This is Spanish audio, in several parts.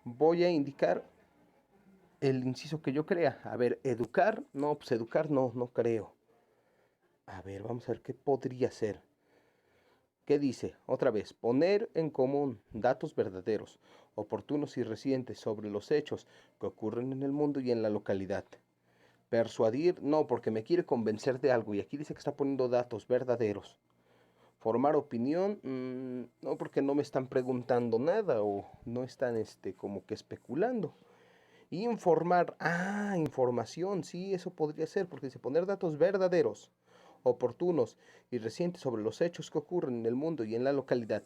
voy a indicar el inciso que yo crea. A ver, educar, no, pues educar no, no creo. A ver, vamos a ver qué podría ser. ¿Qué dice? Otra vez, poner en común datos verdaderos, oportunos y recientes sobre los hechos que ocurren en el mundo y en la localidad. Persuadir, no, porque me quiere convencer de algo y aquí dice que está poniendo datos verdaderos. Formar opinión, no, porque no me están preguntando nada o no están como que especulando. Informar, información, sí, eso podría ser, porque dice poner datos verdaderos, oportunos y recientes sobre los hechos que ocurren en el mundo y en la localidad.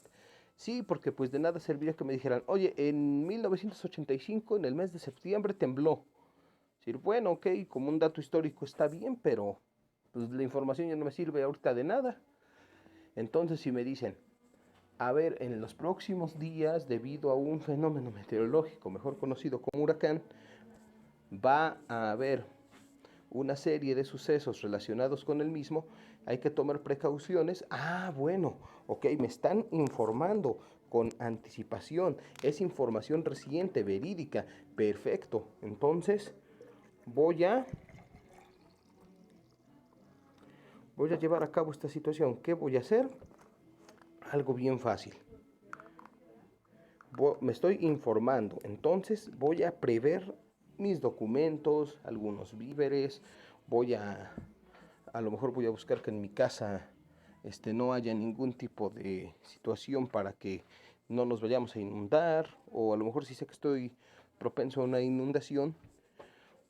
Sí, porque pues de nada serviría que me dijeran, oye, en 1985, en el mes de septiembre, tembló. Decir, bueno, ok, como un dato histórico está bien, pero pues la información ya no me sirve ahorita de nada. Entonces, si me dicen, a ver, en los próximos días, debido a un fenómeno meteorológico mejor conocido como huracán, va a haber una serie de sucesos relacionados con el mismo, hay que tomar precauciones. Bueno, ok, me están informando con anticipación, es información reciente, verídica, perfecto. Entonces, voy a voy a llevar a cabo esta situación. ¿Qué voy a hacer? Algo bien fácil. Me estoy informando, entonces voy a prever mis documentos, algunos víveres, a lo mejor voy a buscar que en mi casa no haya ningún tipo de situación para que no nos vayamos a inundar, o a lo mejor si sé que estoy propenso a una inundación,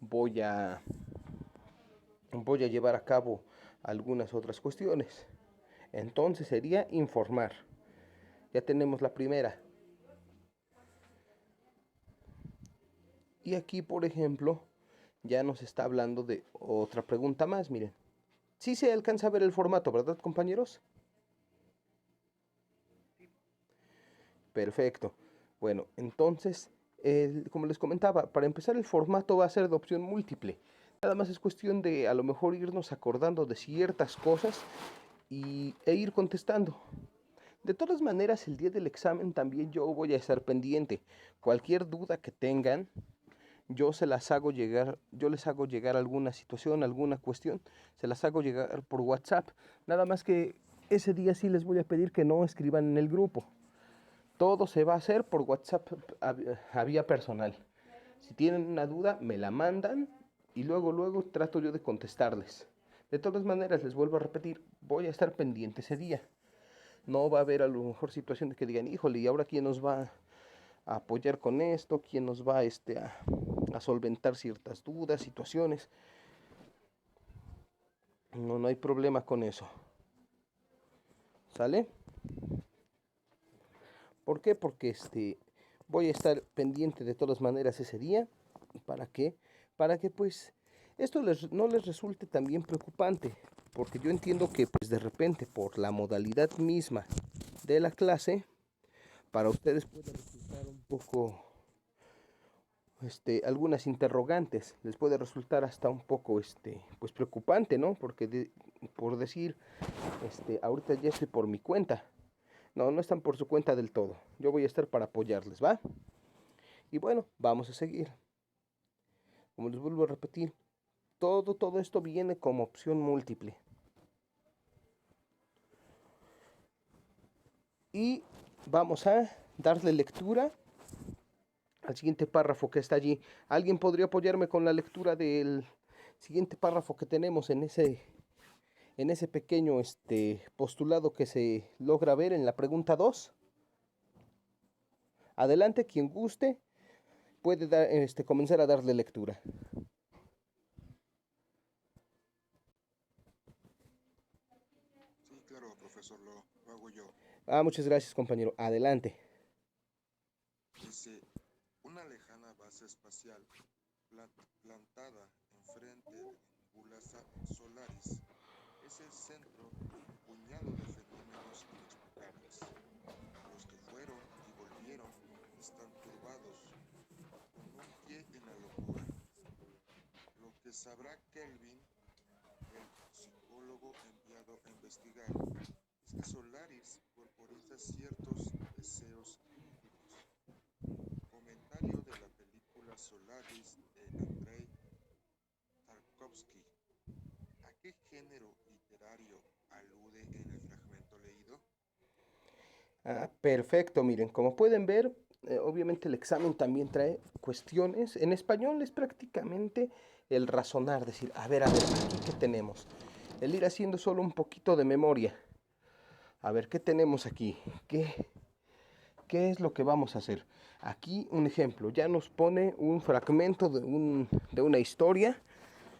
voy a, voy a llevar a cabo algunas otras cuestiones. Entonces sería informar. Ya tenemos la primera. Y aquí, por ejemplo, ya nos está hablando de otra pregunta más, miren. Sí se alcanza a ver el formato, ¿verdad, compañeros? Perfecto. Bueno, entonces, como les comentaba, para empezar el formato va a ser de opción múltiple. Nada más es cuestión de a lo mejor irnos acordando de ciertas cosas e ir contestando. De todas maneras, el día del examen también yo voy a estar pendiente. Cualquier duda que tengan, yo les hago llegar alguna situación, alguna cuestión, se las hago llegar por WhatsApp. Nada más que ese día sí les voy a pedir que no escriban en el grupo. Todo se va a hacer por WhatsApp a vía personal. Si tienen una duda, me la mandan y luego trato yo de contestarles. De todas maneras, les vuelvo a repetir, voy a estar pendiente ese día. No va a haber a lo mejor situación de que digan, híjole, ¿y ahora quién nos va a apoyar con esto? ¿Quién nos va a solventar ciertas dudas, situaciones? No, no hay problema con eso. ¿Sale? ¿Por qué? Porque voy a estar pendiente de todas maneras ese día. ¿Para qué? Para que pues esto no les resulte también preocupante. Porque yo entiendo que pues de repente por la modalidad misma de la clase, para ustedes puede resultar un poco algunas interrogantes, les puede resultar hasta un poco pues preocupante, ¿no? Porque por decir, ahorita ya estoy por mi cuenta. No, no están por su cuenta del todo. Yo voy a estar para apoyarles, ¿va? Y bueno, vamos a seguir. Como les vuelvo a repetir, todo esto viene como opción múltiple. Y vamos a darle lectura al siguiente párrafo que está allí. ¿Alguien podría apoyarme con la lectura del siguiente párrafo que tenemos en ese pequeño postulado que se logra ver en la pregunta 2? Adelante, quien guste puede comenzar a darle lectura. Sí, claro, profesor, lo hago yo. Muchas gracias, compañero. Adelante. Dice, una lejana base espacial plantada enfrente de la nebula Solaris es el centro de un puñado de fenómenos inexplicables. Los que fueron y volvieron están turbados, con un pie en la locura. Lo que sabrá Kelvin, el psicólogo enviado a investigar, es que Solaris corporiza ciertos deseos íntimos. Comentario Solaris de Andrei Tarkovsky. ¿A qué género literario alude en el fragmento leído? Perfecto, miren, como pueden ver, obviamente el examen también trae cuestiones. En español es prácticamente el razonar, decir, a ver, aquí qué tenemos. El ir haciendo solo un poquito de memoria. A ver, ¿qué tenemos aquí? ¿Qué es lo que vamos a hacer? Aquí un ejemplo, ya nos pone un fragmento de una historia,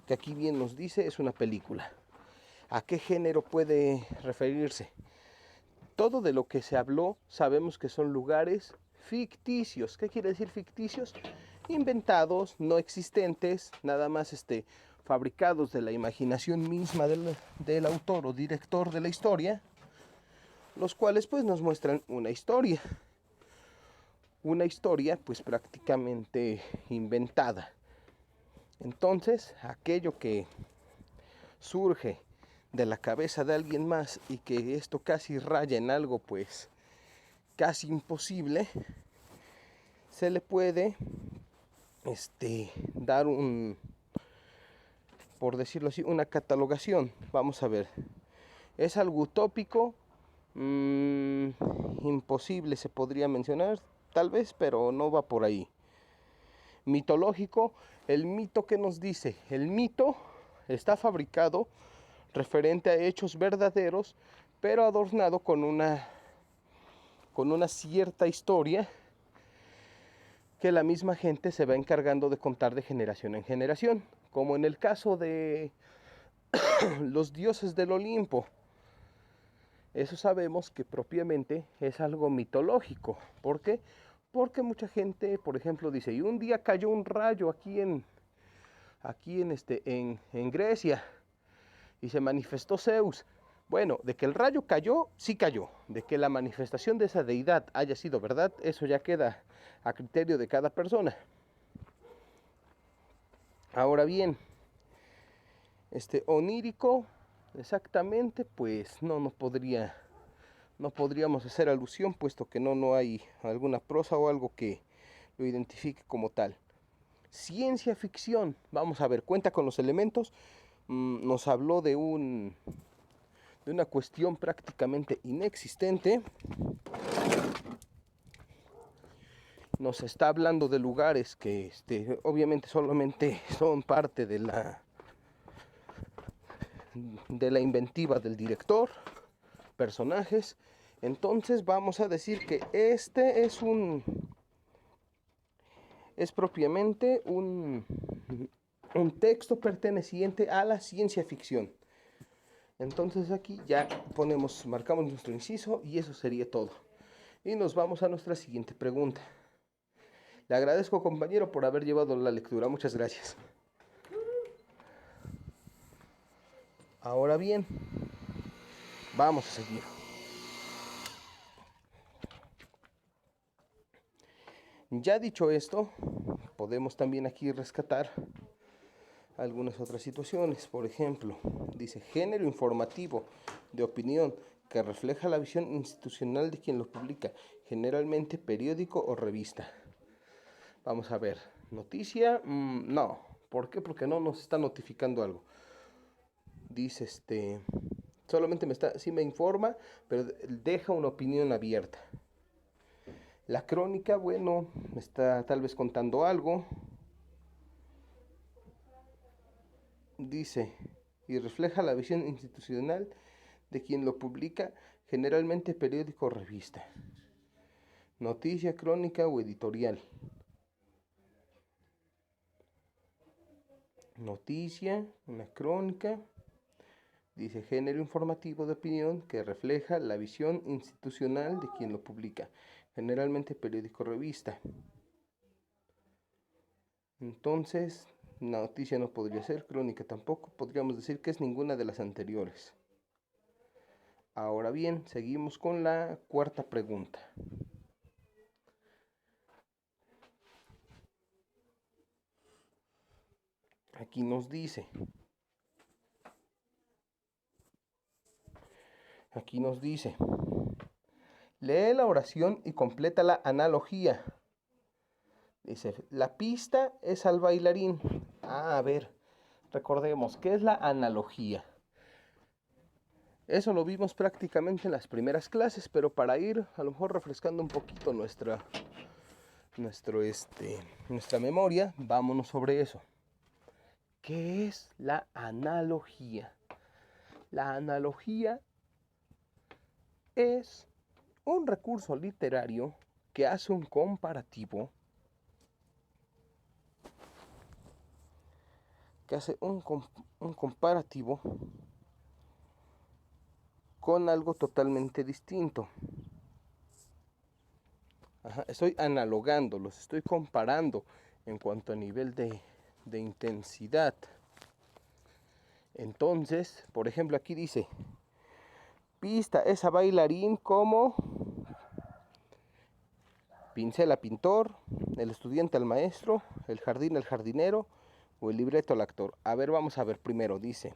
que aquí bien nos dice es una película. ¿A qué género puede referirse? Todo de lo que se habló sabemos que son lugares ficticios. ¿Qué quiere decir ficticios? Inventados, no existentes, nada más fabricados de la imaginación misma del autor o director de la historia, los cuales pues nos muestran una historia pues prácticamente inventada. Entonces, aquello que surge de la cabeza de alguien más y que esto casi raya en algo pues casi imposible, se le puede dar por decirlo así, una catalogación. Vamos a ver, es algo utópico, imposible se podría mencionar, tal vez, pero no va por ahí. Mitológico, el mito que nos dice, el mito está fabricado referente a hechos verdaderos, pero adornado con una cierta historia que la misma gente se va encargando de contar de generación en generación, como en el caso de los dioses del Olimpo. Eso sabemos que propiamente es algo mitológico. ¿Por qué? Porque mucha gente, por ejemplo, dice, y un día cayó un rayo en Grecia y se manifestó Zeus. Bueno, de que el rayo cayó, sí cayó. De que la manifestación de esa deidad haya sido verdad, eso ya queda a criterio de cada persona. Ahora bien, onírico, exactamente, pues no podríamos hacer alusión, puesto que no hay alguna prosa o algo que lo identifique como tal. Ciencia ficción, vamos a ver, cuenta con los elementos. Nos habló de una cuestión prácticamente inexistente. Nos está hablando de lugares que obviamente solamente son parte de la inventiva del director, personajes. Entonces vamos a decir que es propiamente un texto perteneciente a la ciencia ficción. Entonces aquí ya marcamos nuestro inciso y eso sería todo. Y nos vamos a nuestra siguiente pregunta. Le agradezco, compañero, por haber llevado la lectura. Muchas gracias. Ahora bien, vamos a seguir. Ya dicho esto, podemos también aquí rescatar algunas otras situaciones. Por ejemplo, dice género informativo de opinión que refleja la visión institucional de quien lo publica, generalmente periódico o revista. Vamos a ver, noticia, no. ¿Por qué? Porque no nos está notificando algo. Dice solamente sí me informa, pero deja una opinión abierta. La crónica, bueno, me está tal vez contando algo. Dice, y refleja la visión institucional de quien lo publica, generalmente periódico o revista. Noticia, crónica o editorial. Noticia, una crónica. Dice género informativo de opinión que refleja la visión institucional de quien lo publica, generalmente periódico o revista. Entonces, noticia no podría ser, crónica tampoco, podríamos decir que es ninguna de las anteriores. Ahora bien, seguimos con la cuarta pregunta. Aquí nos dice, lee la oración y completa la analogía. Dice, la pista es al bailarín. A ver, recordemos, ¿qué es la analogía? Eso lo vimos prácticamente en las primeras clases, pero para ir a lo mejor refrescando un poquito nuestra memoria, vámonos sobre eso. ¿Qué es la analogía? La analogía es un recurso literario que hace un comparativo, un comparativo con algo totalmente distinto. Estoy analogando, los estoy comparando en cuanto a nivel de intensidad. Entonces, por ejemplo, aquí dice, pista es a bailarín como pincel a pintor, el estudiante al maestro, el jardín al jardinero o el libreto al actor. A ver, vamos a ver primero, dice,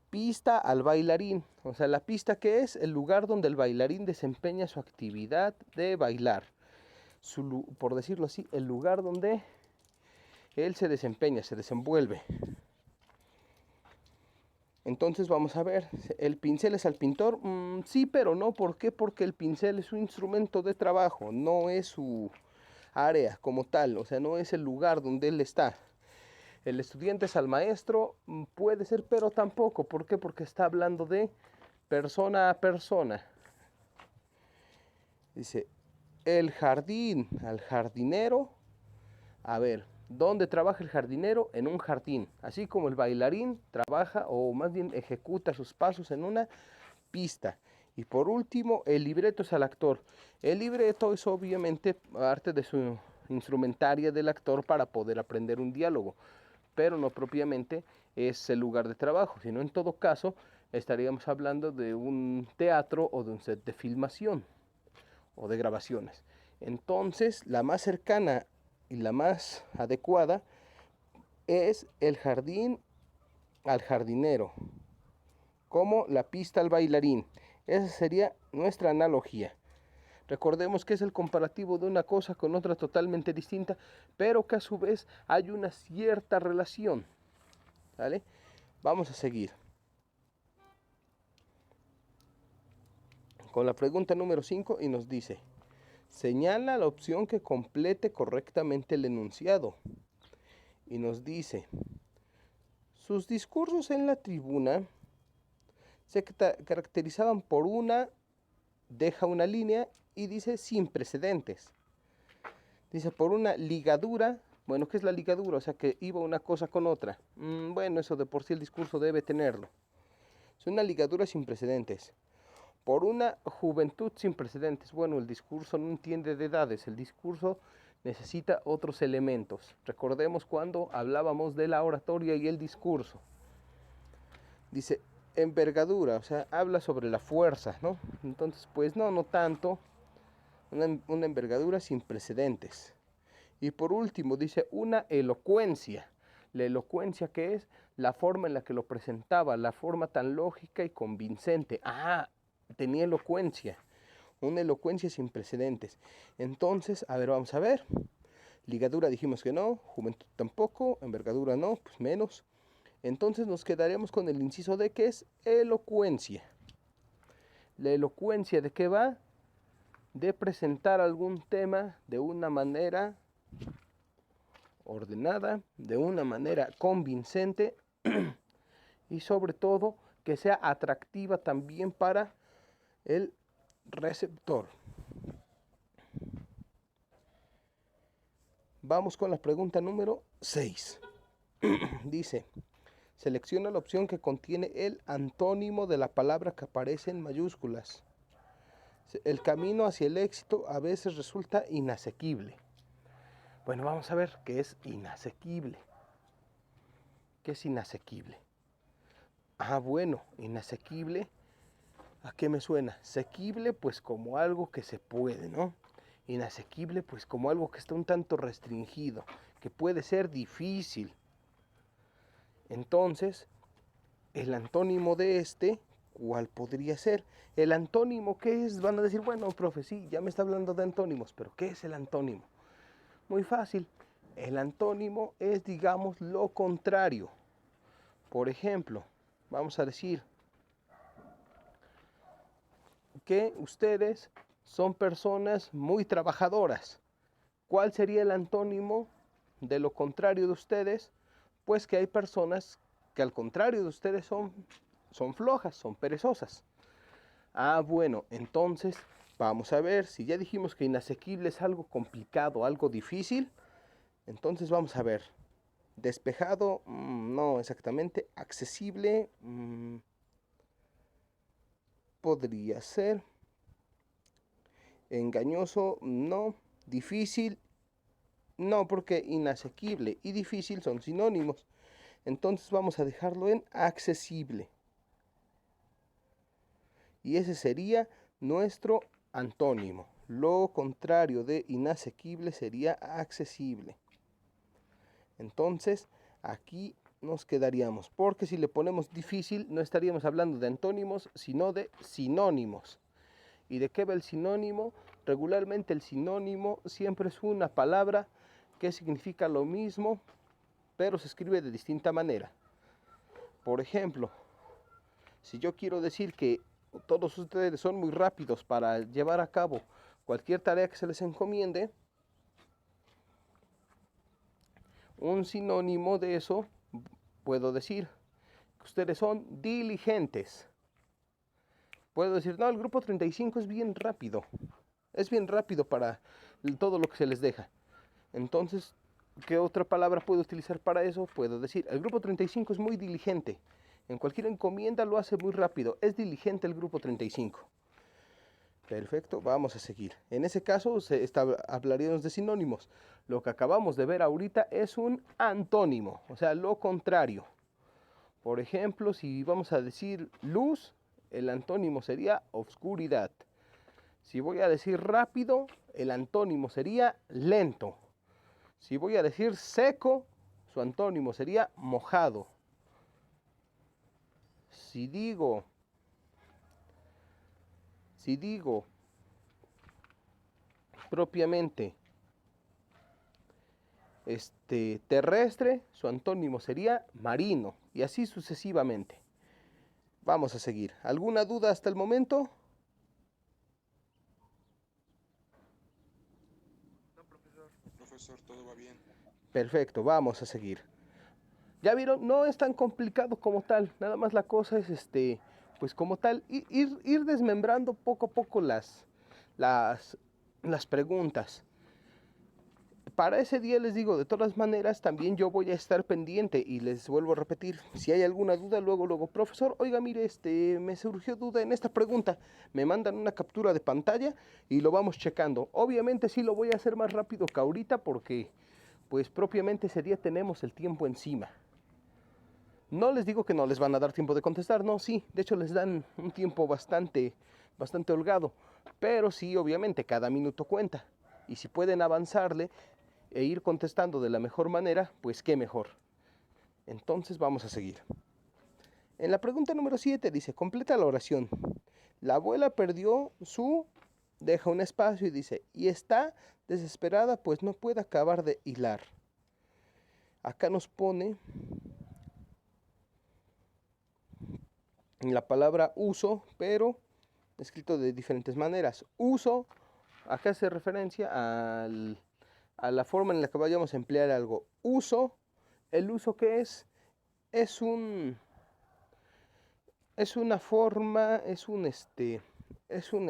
pista al bailarín. O sea, la pista, ¿qué es? El lugar donde el bailarín desempeña su actividad de bailar. Por decirlo así, el lugar donde él se desempeña, se desenvuelve. Entonces vamos a ver, ¿el pincel es al pintor? Sí, pero no. ¿Por qué? Porque el pincel es un instrumento de trabajo, no es su área como tal, o sea, no es el lugar donde él está. El estudiante es al maestro, puede ser, pero tampoco. ¿Por qué? Porque está hablando de persona a persona. Dice, el jardín al jardinero. A ver, ¿dónde trabaja el jardinero? En un jardín. Así como el bailarín trabaja o más bien ejecuta sus pasos en una pista. Y por último, el libreto es al actor. El libreto es obviamente parte de su instrumentaria del actor para poder aprender un diálogo, pero no propiamente es el lugar de trabajo, sino en todo caso estaríamos hablando de un teatro o de un set de filmación o de grabaciones. Entonces, la más cercana y la más adecuada es el jardín al jardinero, como la pista al bailarín. Esa sería nuestra analogía. Recordemos que es el comparativo de una cosa con otra totalmente distinta, pero que a su vez hay una cierta relación. ¿Vale? Vamos a seguir con la pregunta número 5 y nos dice, señala la opción que complete correctamente el enunciado. Y nos dice, sus discursos en la tribuna se caracterizaban por una, deja una línea y dice sin precedentes. Dice por una ligadura. Bueno, ¿qué es la ligadura? O sea, que iba una cosa con otra. Bueno, eso de por sí el discurso debe tenerlo. Es una ligadura sin precedentes. Por una juventud sin precedentes. Bueno, el discurso no entiende de edades, el discurso necesita otros elementos. Recordemos cuando hablábamos de la oratoria y el discurso. Dice envergadura, o sea, habla sobre la fuerza, ¿no? Entonces, pues no tanto. Una envergadura sin precedentes. Y por último, dice una elocuencia. La elocuencia, que es la forma en la que lo presentaba, la forma tan lógica y convincente. Tenía elocuencia, una elocuencia sin precedentes. Entonces, a ver, vamos a ver. Ligadura dijimos que no, juventud tampoco, envergadura no, pues menos. Entonces nos quedaremos con el inciso D, que es elocuencia. La elocuencia, ¿de qué va? De presentar algún tema de una manera ordenada, de una manera convincente y sobre todo que sea atractiva también para el receptor. Vamos con la pregunta número 6. Dice, selecciona la opción que contiene el antónimo de la palabra que aparece en mayúsculas. El camino hacia el éxito a veces resulta inasequible. Bueno, vamos a ver qué es inasequible. ¿Qué es inasequible? Bueno, inasequible. ¿A qué me suena? Sequible, pues como algo que se puede, ¿no? Inasequible, pues como algo que está un tanto restringido, que puede ser difícil. Entonces, el antónimo de este, ¿cuál podría ser? El antónimo, ¿qué es? Van a decir, bueno, profe, sí, ya me está hablando de antónimos, pero ¿qué es el antónimo? Muy fácil. El antónimo es, digamos, lo contrario. Por ejemplo, vamos a decir que ustedes son personas muy trabajadoras. ¿Cuál sería el antónimo de lo contrario de ustedes? Pues que hay personas que al contrario de ustedes son flojas, son perezosas. Ah, bueno, entonces vamos a ver, si ya dijimos que inasequible es algo complicado, algo difícil, entonces vamos a ver. Despejado, no exactamente. Accesible, podría ser. Engañoso, no. Difícil, no, porque inasequible y difícil son sinónimos. Entonces vamos a dejarlo en accesible. Y ese sería nuestro antónimo. Lo contrario de inasequible sería accesible. Entonces, aquí nos quedaríamos, porque si le ponemos difícil, no estaríamos hablando de antónimos, sino de sinónimos. ¿Y de qué va el sinónimo? Regularmente el sinónimo siempre es una palabra que significa lo mismo, pero se escribe de distinta manera. Por ejemplo, si yo quiero decir que todos ustedes son muy rápidos para llevar a cabo cualquier tarea que se les encomiende, un sinónimo de eso puedo decir que ustedes son diligentes. Puedo decir, no, el grupo 35 es bien rápido. Es bien rápido para todo lo que se les deja. Entonces, ¿qué otra palabra puedo utilizar para eso? Puedo decir, el grupo 35 es muy diligente. En cualquier encomienda lo hace muy rápido. Es diligente el grupo 35. Perfecto, vamos a seguir. En ese caso hablaríamos de sinónimos. Lo que acabamos de ver ahorita es un antónimo, o sea, lo contrario. Por ejemplo, si vamos a decir luz, el antónimo sería oscuridad. Si voy a decir rápido, el antónimo sería lento. Si voy a decir seco, su antónimo sería mojado. Si digo propiamente terrestre, su antónimo sería marino, y así sucesivamente. Vamos a seguir. ¿Alguna duda hasta el momento? No, profesor. Profesor, todo va bien. Perfecto, vamos a seguir. Ya vieron, no es tan complicado como tal, nada más la cosa es pues como tal, ir desmembrando poco a poco las, las preguntas. Para ese día les digo, de todas maneras, también yo voy a estar pendiente y les vuelvo a repetir, si hay alguna duda, luego, profesor, oiga, mire, me surgió duda en esta pregunta, me mandan una captura de pantalla y lo vamos checando. Obviamente sí lo voy a hacer más rápido que ahorita porque, pues propiamente ese día tenemos el tiempo encima. No les digo que no les van a dar tiempo de contestar, no, sí, de hecho les dan un tiempo bastante holgado, pero sí, obviamente, cada minuto cuenta. Y si pueden avanzarle e ir contestando de la mejor manera, pues qué mejor. Entonces vamos a seguir. En la pregunta número 7 dice, completa la oración. La abuela perdió deja un espacio y dice, y está desesperada pues no puede acabar de hilar. Acá nos pone la palabra uso, pero escrito de diferentes maneras. Uso, acá hace referencia a la forma en la que vayamos a emplear algo. Uso, el uso que es una forma, es una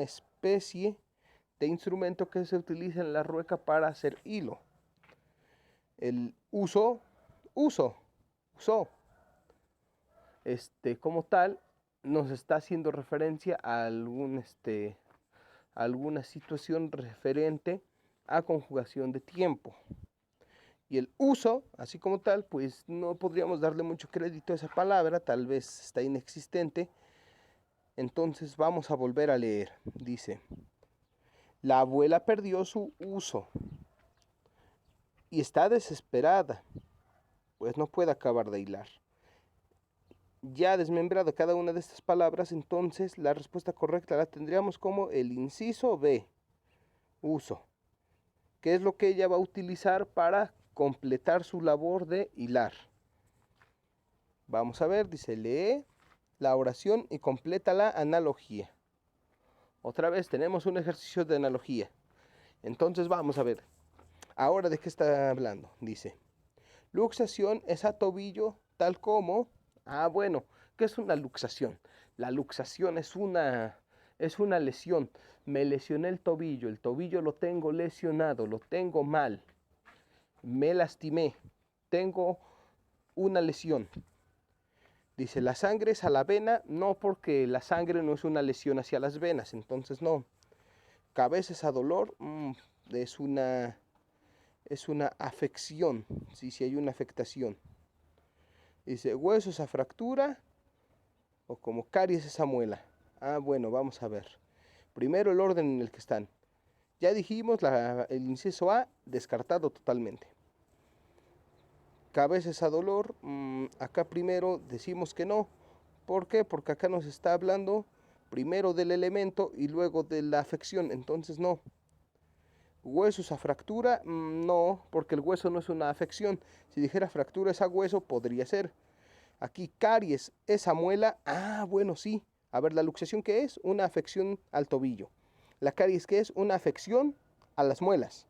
especie de instrumento que se utiliza en la rueca para hacer hilo. El usó, usó, como tal, nos está haciendo referencia a alguna situación referente a conjugación de tiempo. Y el uso, así como tal, pues no podríamos darle mucho crédito a esa palabra, tal vez está inexistente. Entonces vamos a volver a leer. Dice, la abuela perdió su uso y está desesperada, pues no puede acabar de hilar. ya desmembrado cada una de estas palabras, entonces la respuesta correcta la tendríamos como el inciso B, uso, que es lo que ella va a utilizar para completar su labor de hilar. Vamos a ver, dice, lee la oración y completa la analogía. Otra vez tenemos un ejercicio de analogía. Entonces vamos a ver. Ahora, ¿de qué está hablando? Dice, luxación es a tobillo tal como... bueno, ¿qué es una luxación? La luxación es una lesión. Me lesioné el tobillo lo tengo lesionado, lo tengo mal. Me lastimé, tengo una lesión. Dice, la sangre es a la vena, no, porque la sangre no es una lesión hacia las venas, entonces no. Cabeza es a dolor, es una afección, sí, hay una afectación. Dice, huesos a fractura, o como caries esa muela. Bueno, vamos a ver. Primero el orden en el que están. Ya dijimos, el inciso A, descartado totalmente. Cabezas a dolor, acá primero decimos que no. ¿Por qué? Porque acá nos está hablando primero del elemento y luego de la afección, entonces no. Huesos a fractura, no, porque el hueso no es una afección. Si dijera fractura es a hueso, podría ser. Aquí caries, esa muela, bueno, sí. A ver, la luxación, ¿qué es? Una afección al tobillo. La caries, ¿qué es? Una afección a las muelas.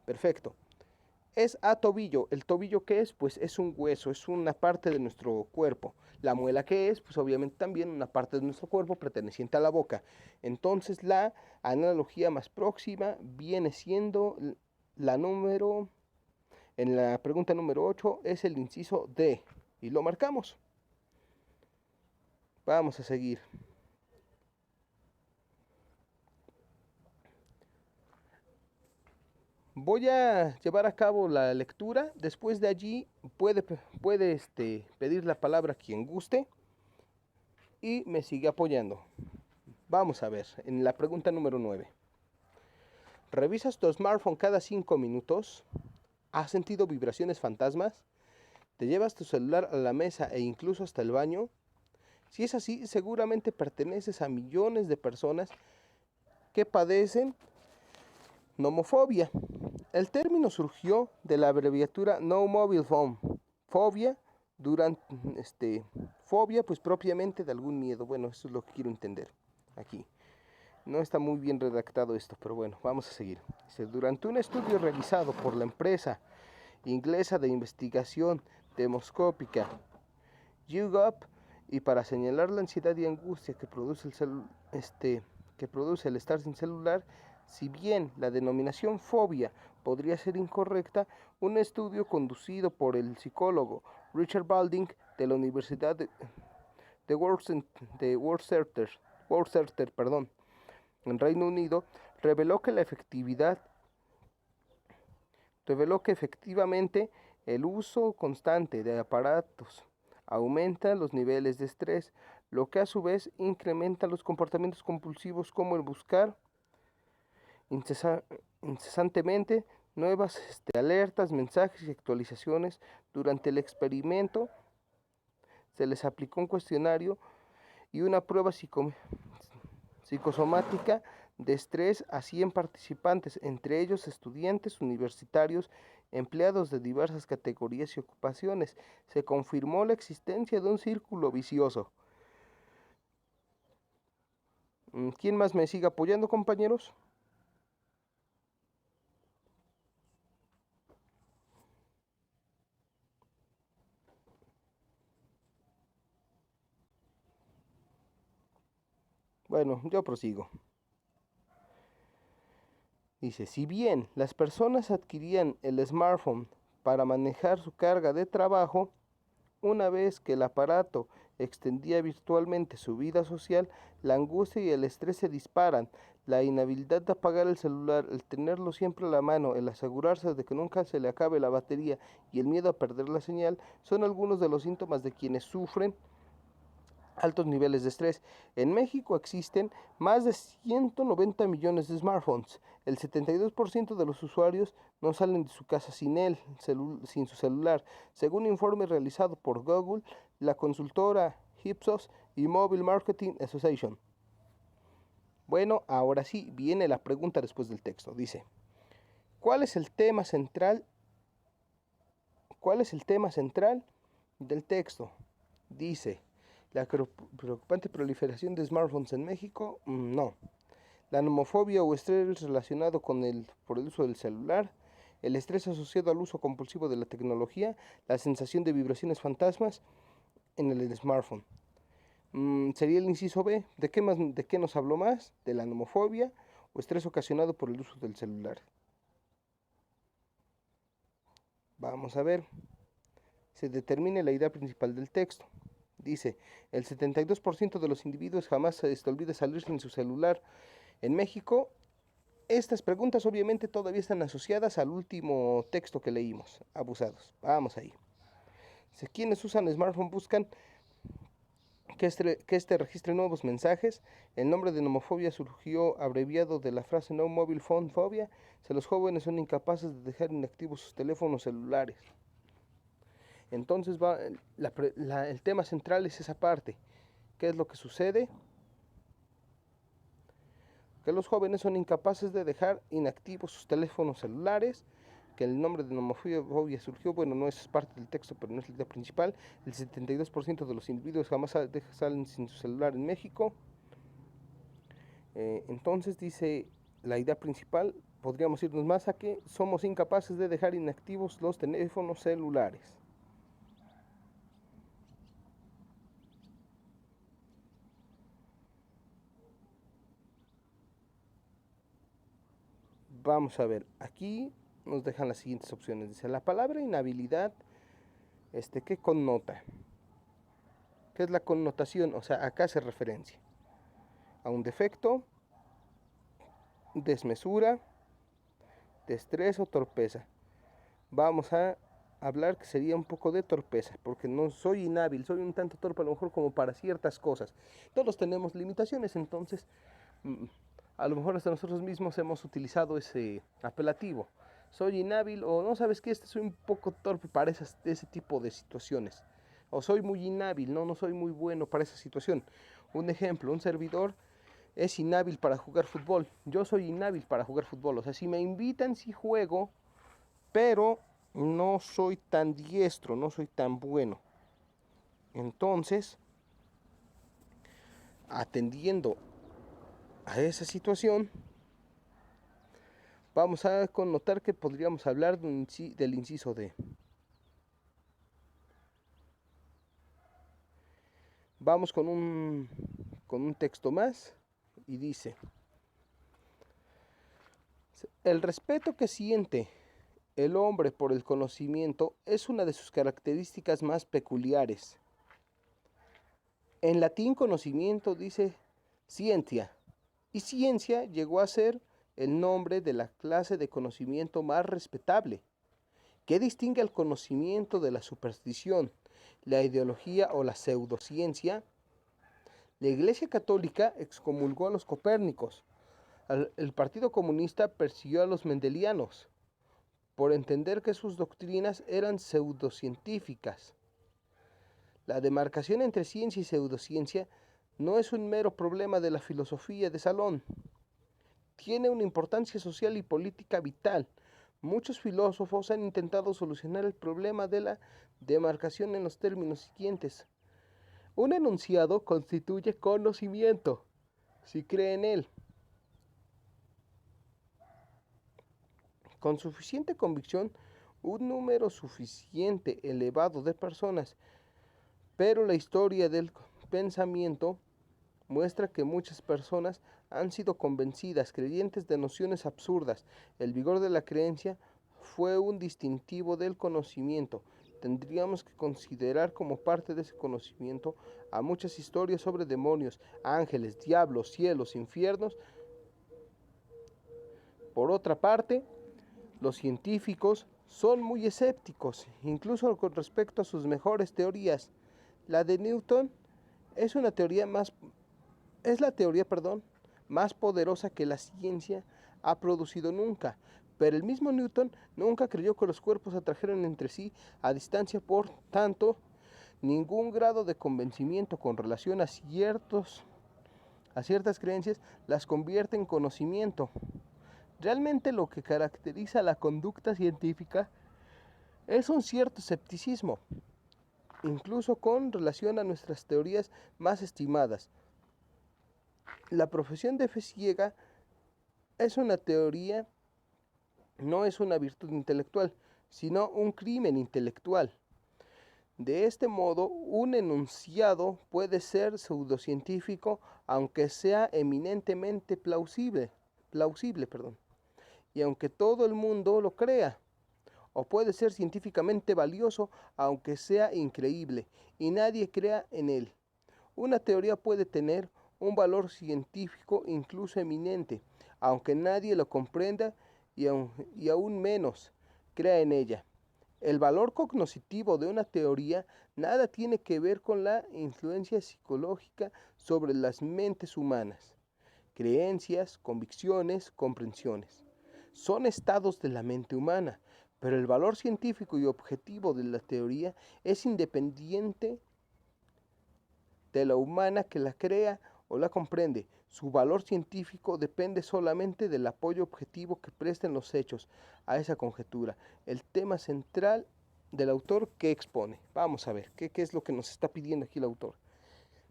Perfecto. Es a tobillo. ¿El tobillo qué es? Pues es un hueso, es una parte de nuestro cuerpo. La muela ¿qué es? Pues obviamente también una parte de nuestro cuerpo perteneciente a la boca. Entonces la analogía más próxima viene siendo la número, en la pregunta número 8 es el inciso D. Y lo marcamos. Vamos a seguir. Voy a llevar a cabo la lectura. Después de allí puede pedir la palabra quien guste y me sigue apoyando. Vamos a ver, en la pregunta número 9. ¿Revisas tu smartphone cada 5 minutos? ¿Has sentido vibraciones fantasmas? ¿Te llevas tu celular a la mesa e incluso hasta el baño? Si es así, seguramente perteneces a millones de personas que padecen nomofobia. El término surgió de la abreviatura No Mobile Phone. Fobia, fobia, pues propiamente de algún miedo. Bueno, eso es lo que quiero entender aquí. No está muy bien redactado esto, pero bueno, vamos a seguir. Dice, durante un estudio realizado por la empresa inglesa de investigación demoscópica YouGov, y para señalar la ansiedad y angustia que produce el estar sin celular, si bien la denominación fobia podría ser incorrecta, un estudio conducido por el psicólogo Richard Balding de la Universidad de Worcester, en Reino Unido, reveló que efectivamente el uso constante de aparatos aumenta los niveles de estrés, lo que a su vez incrementa los comportamientos compulsivos como el buscar incesantemente nuevas alertas, mensajes y actualizaciones. Durante el experimento se les aplicó un cuestionario y una prueba psicosomática de estrés a 100 participantes, entre ellos estudiantes universitarios, empleados de diversas categorías y ocupaciones. Se confirmó la existencia de un círculo vicioso. ¿Quién más me sigue apoyando, compañeros? Bueno, yo prosigo. Dice, si bien las personas adquirían el smartphone para manejar su carga de trabajo, una vez que el aparato extendía virtualmente su vida social, la angustia y el estrés se disparan. La inhabilidad de apagar el celular, el tenerlo siempre a la mano, el asegurarse de que nunca se le acabe la batería y el miedo a perder la señal son algunos de los síntomas de quienes sufren altos niveles de estrés. En México existen más de 190 millones de smartphones. El 72% de los usuarios no salen de su casa sin su celular. Según un informe realizado por Google, la consultora Ipsos y Mobile Marketing Association. Bueno, ahora sí, viene la pregunta después del texto. Dice, ¿cuál es el tema central? ¿Cuál es el tema central del texto? Dice, ¿la preocupante proliferación de smartphones en México? No. La nomofobia o estrés relacionado por el uso del celular, el estrés asociado al uso compulsivo de la tecnología, la sensación de vibraciones fantasmas en el smartphone. Sería el inciso B. ¿De qué nos habló más? ¿De la nomofobia o estrés ocasionado por el uso del celular? Vamos a ver. Se determine la idea principal del texto. Dice, el 72% de los individuos jamás se olvida salir sin su celular. En México, estas preguntas obviamente todavía están asociadas al último texto que leímos. Abusados. Vamos ahí. Quienes usan smartphone buscan que este registre nuevos mensajes. El nombre de nomofobia surgió abreviado de la frase no mobile phone phobia. Los jóvenes son incapaces de dejar inactivos sus teléfonos celulares. Entonces el tema central es esa parte. ¿Qué es lo que sucede? Que los jóvenes son incapaces de dejar inactivos sus teléfonos celulares, que el nombre de nomofobia surgió, bueno, no es parte del texto, pero no es la idea principal. El 72% de los individuos jamás salen sin su celular en México. Entonces dice la idea principal, podríamos irnos más a que somos incapaces de dejar inactivos los teléfonos celulares. Vamos a ver, aquí nos dejan las siguientes opciones. Dice, la palabra inhabilidad, ¿qué connota? ¿Qué es la connotación? O sea, acá hace referencia a un defecto, desmesura, destreza o torpeza. Vamos a hablar que sería un poco de torpeza, porque no soy inhábil, soy un tanto torpe a lo mejor como para ciertas cosas. Todos tenemos limitaciones, entonces a lo mejor hasta nosotros mismos hemos utilizado ese apelativo. Soy inhábil o no, ¿sabes qué? Soy un poco torpe para ese tipo de situaciones. O soy muy inhábil, no soy muy bueno para esa situación. Un ejemplo, un servidor es inhábil para jugar fútbol. Yo soy inhábil para jugar fútbol. O sea, si me invitan, sí juego, pero no soy tan diestro, no soy tan bueno. Entonces, atendiendo a esa situación, vamos a connotar que podríamos hablar del inciso D. Vamos con un texto más y dice, el respeto que siente el hombre por el conocimiento es una de sus características más peculiares. En latín conocimiento dice scientia, y ciencia llegó a ser el nombre de la clase de conocimiento más respetable. ¿Qué distingue el conocimiento de la superstición, la ideología o la pseudociencia? La Iglesia Católica excomulgó a los copérnicos. El Partido Comunista persiguió a los mendelianos por entender que sus doctrinas eran pseudocientíficas. La demarcación entre ciencia y pseudociencia no es un mero problema de la filosofía de salón. Tiene una importancia social y política vital. Muchos filósofos han intentado solucionar el problema de la demarcación en los términos siguientes. Un enunciado constituye conocimiento, si cree en él. Con suficiente convicción, un número suficiente elevado de personas, pero la historia del pensamiento muestra que muchas personas han sido convencidas, creyentes de nociones absurdas. El vigor de la creencia fue un distintivo del conocimiento. Tendríamos que considerar como parte de ese conocimiento a muchas historias sobre demonios, ángeles, diablos, cielos, infiernos. Por otra parte, los científicos son muy escépticos, incluso con respecto a sus mejores teorías. La de Newton es la teoría más poderosa que la ciencia ha producido nunca. Pero el mismo Newton nunca creyó que los cuerpos atrajeran entre sí a distancia, por tanto, Ningún grado de convencimiento con relación a ciertas creencias las convierte en conocimiento. Realmente lo que caracteriza la conducta científica es un cierto escepticismo, incluso con relación a nuestras teorías más estimadas. La profesión de fe ciega es una teoría, no es una virtud intelectual, sino un crimen intelectual. De este modo, un enunciado puede ser pseudocientífico aunque sea eminentemente plausible, y aunque todo el mundo lo crea, o puede ser científicamente valioso aunque sea increíble y nadie crea en él. Una teoría puede tener un valor científico incluso eminente, aunque nadie lo comprenda y aún menos crea en ella. El valor cognoscitivo de una teoría nada tiene que ver con la influencia psicológica sobre las mentes humanas. Creencias, convicciones, comprensiones. Son estados de la mente humana, pero el valor científico y objetivo de la teoría es independiente de la humana que la crea o la comprende. Su valor científico depende solamente del apoyo objetivo que presten los hechos a esa conjetura. El tema central del autor que expone. Vamos a ver, ¿qué es lo que nos está pidiendo aquí el autor?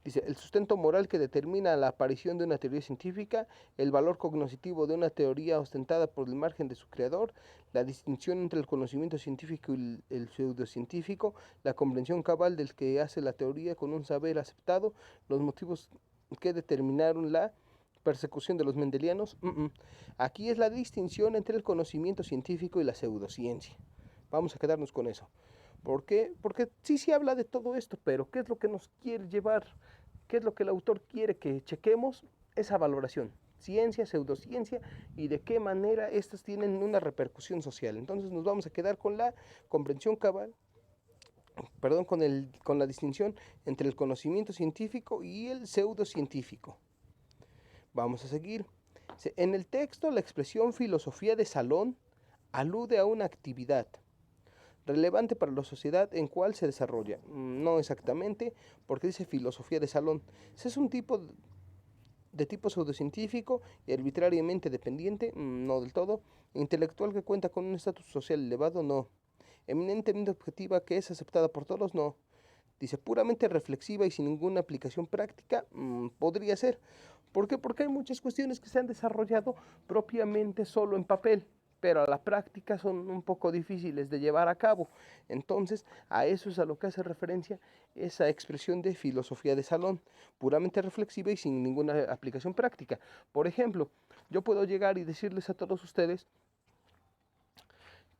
Dice, el sustento moral que determina la aparición de una teoría científica, el valor cognoscitivo de una teoría ostentada por el margen de su creador, la distinción entre el conocimiento científico y el pseudocientífico, la comprensión cabal del que hace la teoría con un saber aceptado, los motivos que determinaron la persecución de los mendelianos. Aquí es la distinción entre el conocimiento científico y la pseudociencia. Vamos a quedarnos con eso. ¿Por qué? Porque sí habla de todo esto, pero ¿qué es lo que nos quiere llevar? ¿Qué es lo que el autor quiere que chequemos? Esa valoración. Ciencia, pseudociencia y de qué manera estas tienen una repercusión social. Entonces nos vamos a quedar con la comprensión cabal, con la distinción entre el conocimiento científico y el pseudocientífico. Vamos a seguir. En el texto, la expresión filosofía de salón alude a una actividad relevante para la sociedad en cual se desarrolla. No exactamente, porque dice filosofía de salón. Ese es un tipo de tipo pseudocientífico y arbitrariamente dependiente, no del todo. Intelectual que cuenta con un estatus social elevado, no. Eminentemente objetiva que es aceptada por todos, no. Dice puramente reflexiva y sin ninguna aplicación práctica, podría ser. ¿Por qué? Porque hay muchas cuestiones que se han desarrollado propiamente solo en papel, pero a la práctica son un poco difíciles de llevar a cabo. Entonces, a eso es a lo que hace referencia esa expresión de filosofía de salón, puramente reflexiva y sin ninguna aplicación práctica. Por ejemplo, yo puedo llegar y decirles a todos ustedes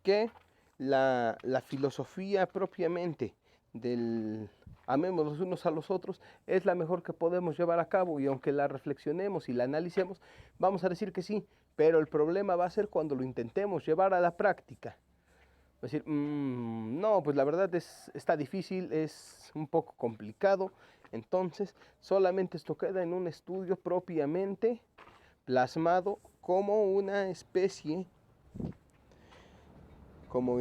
que la filosofía propiamente del amemos los unos a los otros es la mejor que podemos llevar a cabo, y aunque la reflexionemos y la analicemos, vamos a decir que sí, pero el problema va a ser cuando lo intentemos llevar a la práctica. Es decir, no, pues la verdad está difícil, es un poco complicado, entonces solamente esto queda en un estudio propiamente plasmado como una especie, como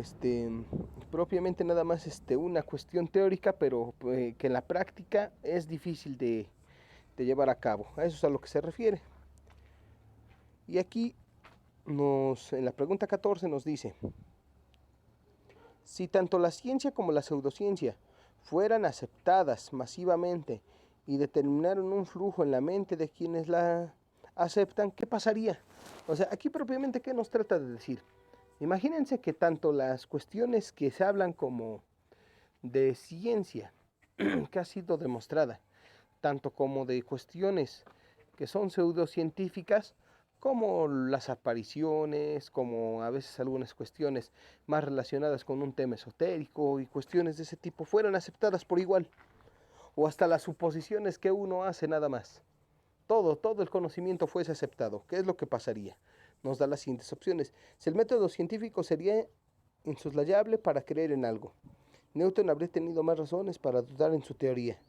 propiamente nada más una cuestión teórica, pero que en la práctica es difícil de llevar a cabo. A eso es a lo que se refiere. Y aquí en la pregunta 14 nos dice: si tanto la ciencia como la pseudociencia fueran aceptadas masivamente y determinaron un flujo en la mente de quienes la aceptan, ¿qué pasaría? O sea, aquí propiamente, ¿qué nos trata de decir? Imagínense que tanto las cuestiones que se hablan como de ciencia, que ha sido demostrada, tanto como de cuestiones que son pseudocientíficas, como las apariciones, como a veces algunas cuestiones más relacionadas con un tema esotérico y cuestiones de ese tipo, fueran aceptadas por igual, o hasta las suposiciones que uno hace nada más. Todo el conocimiento fuese aceptado. ¿Qué es lo que pasaría? Nos da las siguientes opciones. Si el método científico sería insoslayable para creer en algo, Newton habría tenido más razones para dudar en su teoría.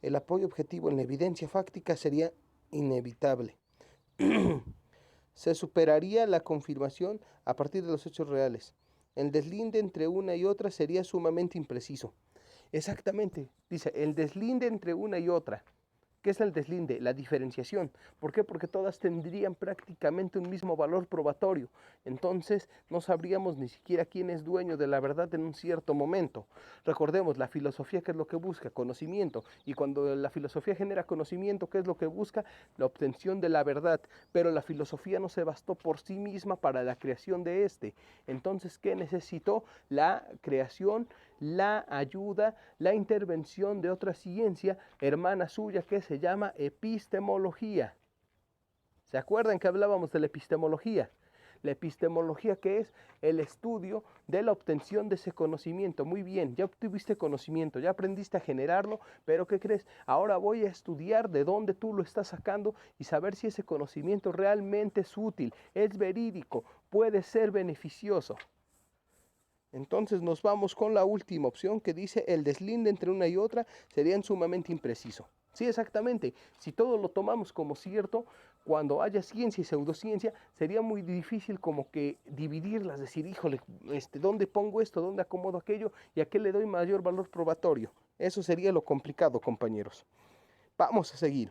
El apoyo objetivo en la evidencia fáctica sería inevitable. Se superaría la confirmación a partir de los hechos reales. El deslinde entre una y otra sería sumamente impreciso. Exactamente. Dice, el deslinde entre una y otra. ¿Qué es el deslinde? La diferenciación. ¿Por qué? Porque todas tendrían prácticamente un mismo valor probatorio. Entonces no sabríamos ni siquiera quién es dueño de la verdad en un cierto momento. Recordemos, la filosofía, ¿qué es lo que busca? Conocimiento. Y cuando la filosofía genera conocimiento, ¿qué es lo que busca? La obtención de la verdad. Pero la filosofía no se bastó por sí misma para la creación de este. Entonces, ¿qué necesitó? La creación, la ayuda, la intervención de otra ciencia hermana suya que se llama epistemología. ¿Se acuerdan que hablábamos de la epistemología? La epistemología, que es el estudio de la obtención de ese conocimiento. Muy bien, ya obtuviste conocimiento, ya aprendiste a generarlo, pero ¿qué crees? Ahora voy a estudiar de dónde tú lo estás sacando y saber si ese conocimiento realmente es útil, es verídico, puede ser beneficioso. Entonces nos vamos con la última opción que dice el deslinde entre una y otra serían sumamente impreciso. Sí, exactamente. Si todo lo tomamos como cierto, cuando haya ciencia y pseudociencia, sería muy difícil como que dividirlas, decir, híjole, ¿dónde pongo esto? ¿Dónde acomodo aquello? ¿Y a qué le doy mayor valor probatorio? Eso sería lo complicado, compañeros. Vamos a seguir.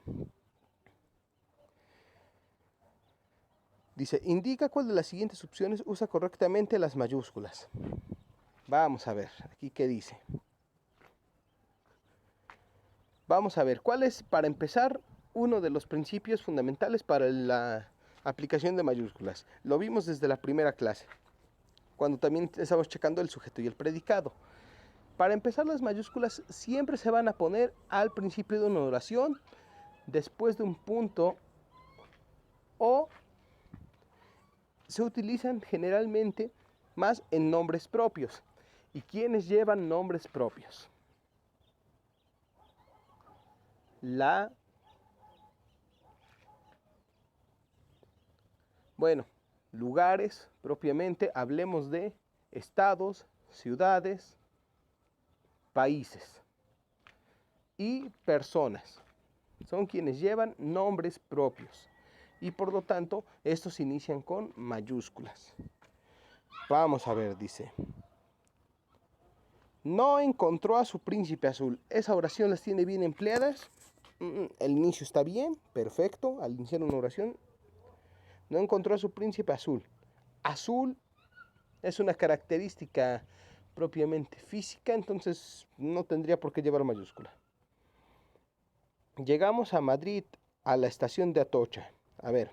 Dice, indica cuál de las siguientes opciones usa correctamente las mayúsculas. Vamos a ver, aquí qué dice. Vamos a ver, ¿cuál es, para empezar, uno de los principios fundamentales para la aplicación de mayúsculas? Lo vimos desde la primera clase, cuando también estamos checando el sujeto y el predicado. Para empezar, las mayúsculas siempre se van a poner al principio de una oración, después de un punto, o se utilizan generalmente más en nombres propios. ¿Y quiénes llevan nombres propios? Bueno, lugares propiamente, hablemos de estados, ciudades, países y personas. Son quienes llevan nombres propios y por lo tanto estos inician con mayúsculas. Vamos a ver, dice. No encontró a su príncipe azul. Esa oración las tiene bien empleadas. El inicio está bien, perfecto. Al iniciar una oración, no encontró a su príncipe azul. Azul es una característica propiamente física, entonces no tendría por qué llevar mayúscula. Llegamos a Madrid, a la estación de Atocha. A ver,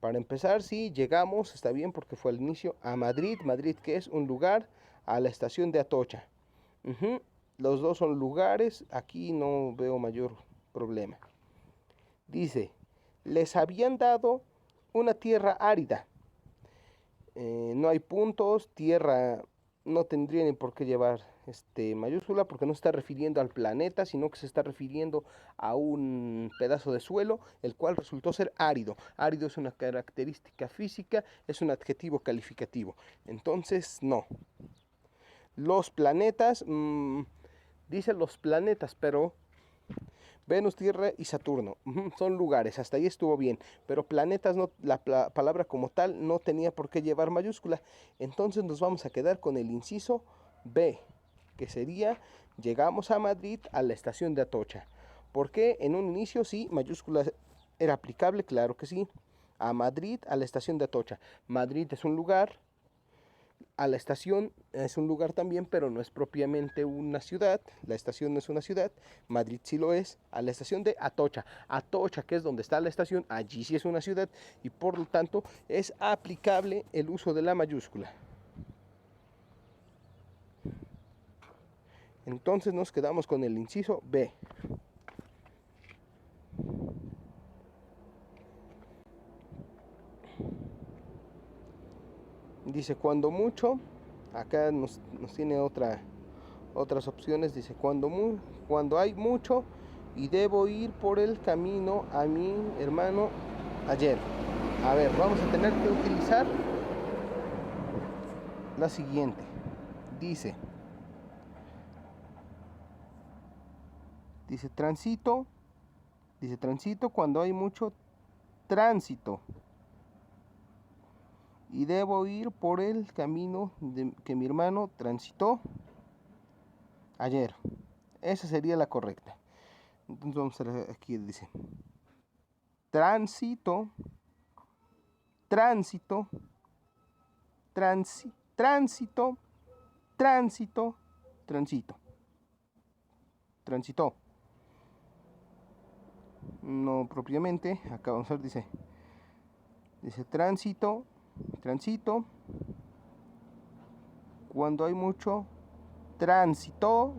para empezar, sí, llegamos, está bien porque fue al inicio, a Madrid. Madrid, que es un lugar, a la estación de Atocha. Los dos son lugares, aquí no veo mayor problema. Dice, les habían dado una tierra árida. No hay puntos, tierra no tendría ni por qué llevar mayúscula porque no se está refiriendo al planeta, sino que se está refiriendo a un pedazo de suelo, el cual resultó ser árido. Árido es una característica física, es un adjetivo calificativo. Entonces, no. Los planetas, dice los planetas, pero Venus, Tierra y Saturno son lugares, hasta ahí estuvo bien, pero planetas, no, la palabra como tal no tenía por qué llevar mayúscula. Entonces nos vamos a quedar con el inciso B, que sería, llegamos a Madrid a la estación de Atocha. ¿Por qué? En un inicio sí, mayúscula era aplicable, claro que sí. A Madrid, a la estación de Atocha. Madrid es un lugar, a la estación es un lugar también, pero no es propiamente una ciudad. La estación no es una ciudad. Madrid sí lo es. A la estación de Atocha. Atocha, que es donde está la estación, allí sí es una ciudad y por lo tanto es aplicable el uso de la mayúscula. Entonces nos quedamos con el inciso B. Dice, cuando mucho, acá nos tiene otras opciones. Dice, cuando hay mucho y debo ir por el camino a mi hermano ayer. A ver, vamos a tener que utilizar la siguiente. Dice transito. Dice transito cuando hay mucho tránsito. Y debo ir por el camino que mi hermano transitó. ayer. Esa sería la correcta. Entonces vamos a ver aquí, dice tránsito, tránsito, tránsito, tránsito, tránsito, transitó. No propiamente, acá vamos a ver, dice tránsito, tránsito, cuando hay mucho tránsito,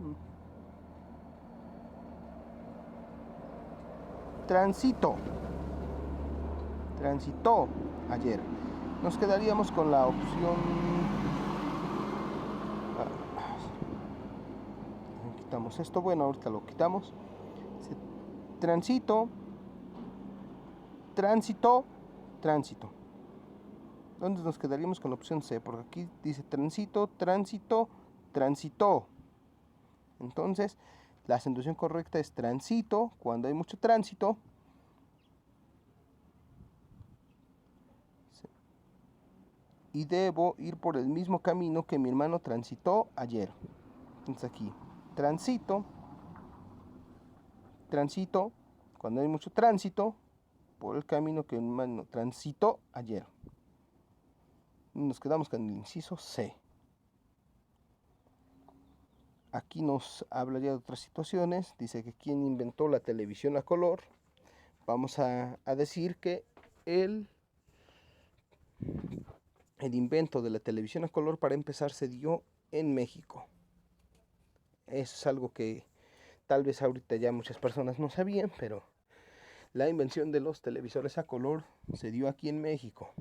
tránsito, transitó ayer. Nos quedaríamos con la opción, quitamos esto, bueno, ahorita lo quitamos. Tránsito, tránsito, tránsito. ¿Dónde nos quedaríamos con la opción C? Porque aquí dice tránsito, tránsito, transitó. Entonces, la acentuación correcta es tránsito, cuando hay mucho tránsito. Y debo ir por el mismo camino que mi hermano transitó ayer. Entonces aquí, tránsito, tránsito, cuando hay mucho tránsito, por el camino que mi hermano transitó ayer. Nos quedamos con el inciso C. Aquí nos hablaría de otras situaciones. Dice que quien inventó la televisión a color. Vamos a decir que el invento de la televisión a color, para empezar, se dio en México. Eso es algo que tal vez ahorita ya muchas personas no sabían, pero la invención de los televisores a color se dio aquí en México.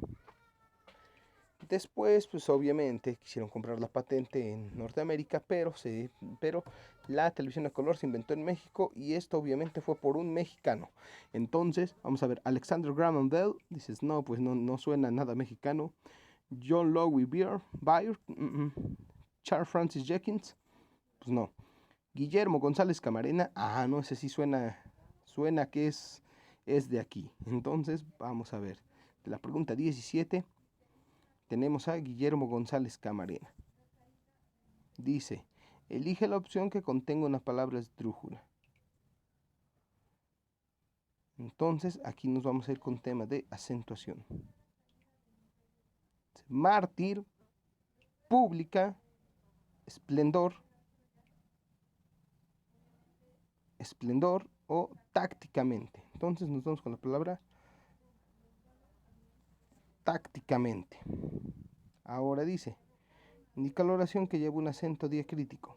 Después, pues obviamente quisieron comprar la patente en Norteamérica, pero la televisión a color se inventó en México y esto obviamente fue por un mexicano. Entonces, vamos a ver, Alexander Graham Bell, dices, no, pues no suena nada mexicano. John Logie Baird, Charles Francis Jenkins, pues no. Guillermo González Camarena, no, ese sí suena que es de aquí. Entonces, vamos a ver, de la pregunta 17, tenemos a Guillermo González Camarena. Dice, elige la opción que contenga una palabra esdrújula. Entonces, aquí nos vamos a ir con tema de acentuación. Mártir, pública, esplendor, esplendor o tácticamente. Entonces nos vamos con la palabra tácticamente. Ahora dice, indica la oración que lleva un acento diacrítico.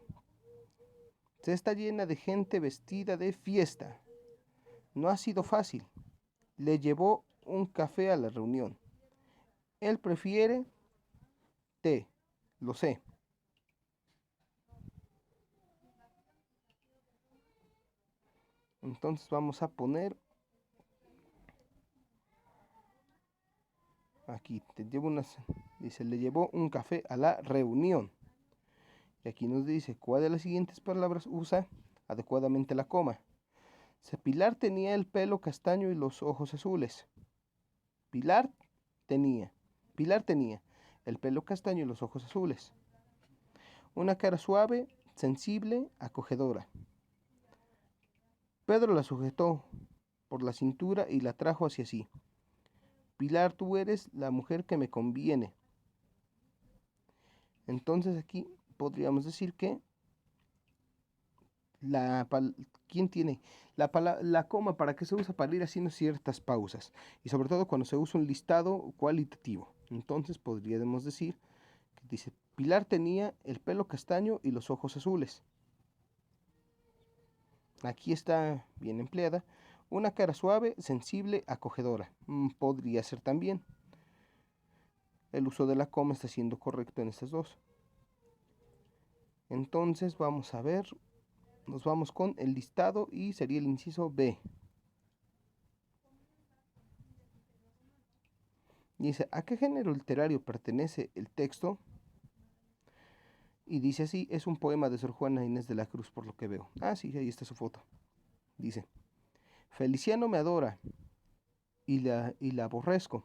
Se está llena de gente vestida de fiesta. No ha sido fácil. Le llevó un café a la reunión. Él prefiere té, lo sé. Entonces vamos a poner aquí, dice, le llevó un café a la reunión. Y aquí nos dice, ¿cuál de las siguientes palabras usa adecuadamente la coma? Pilar tenía el pelo castaño y los ojos azules. Pilar tenía el pelo castaño y los ojos azules. Una cara suave, sensible, acogedora. Pedro la sujetó por la cintura y la trajo hacia sí. Pilar, tú eres la mujer que me conviene. Entonces aquí podríamos decir que ¿quién tiene la coma? ¿Para qué se usa? Para ir haciendo ciertas pausas y sobre todo cuando se usa un listado cualitativo. Entonces podríamos decir que dice, Pilar tenía el pelo castaño y los ojos azules. Aquí está bien empleada. Una cara suave, sensible, acogedora. Podría ser también. El uso de la coma está siendo correcto en estas dos. Entonces vamos a ver, nos vamos con el listado y sería el inciso B. Dice, ¿a qué género literario pertenece el texto? Y dice así, es un poema de Sor Juana Inés de la Cruz, por lo que veo. Sí, ahí está su foto. Dice, Feliciano me adora y la aborrezco.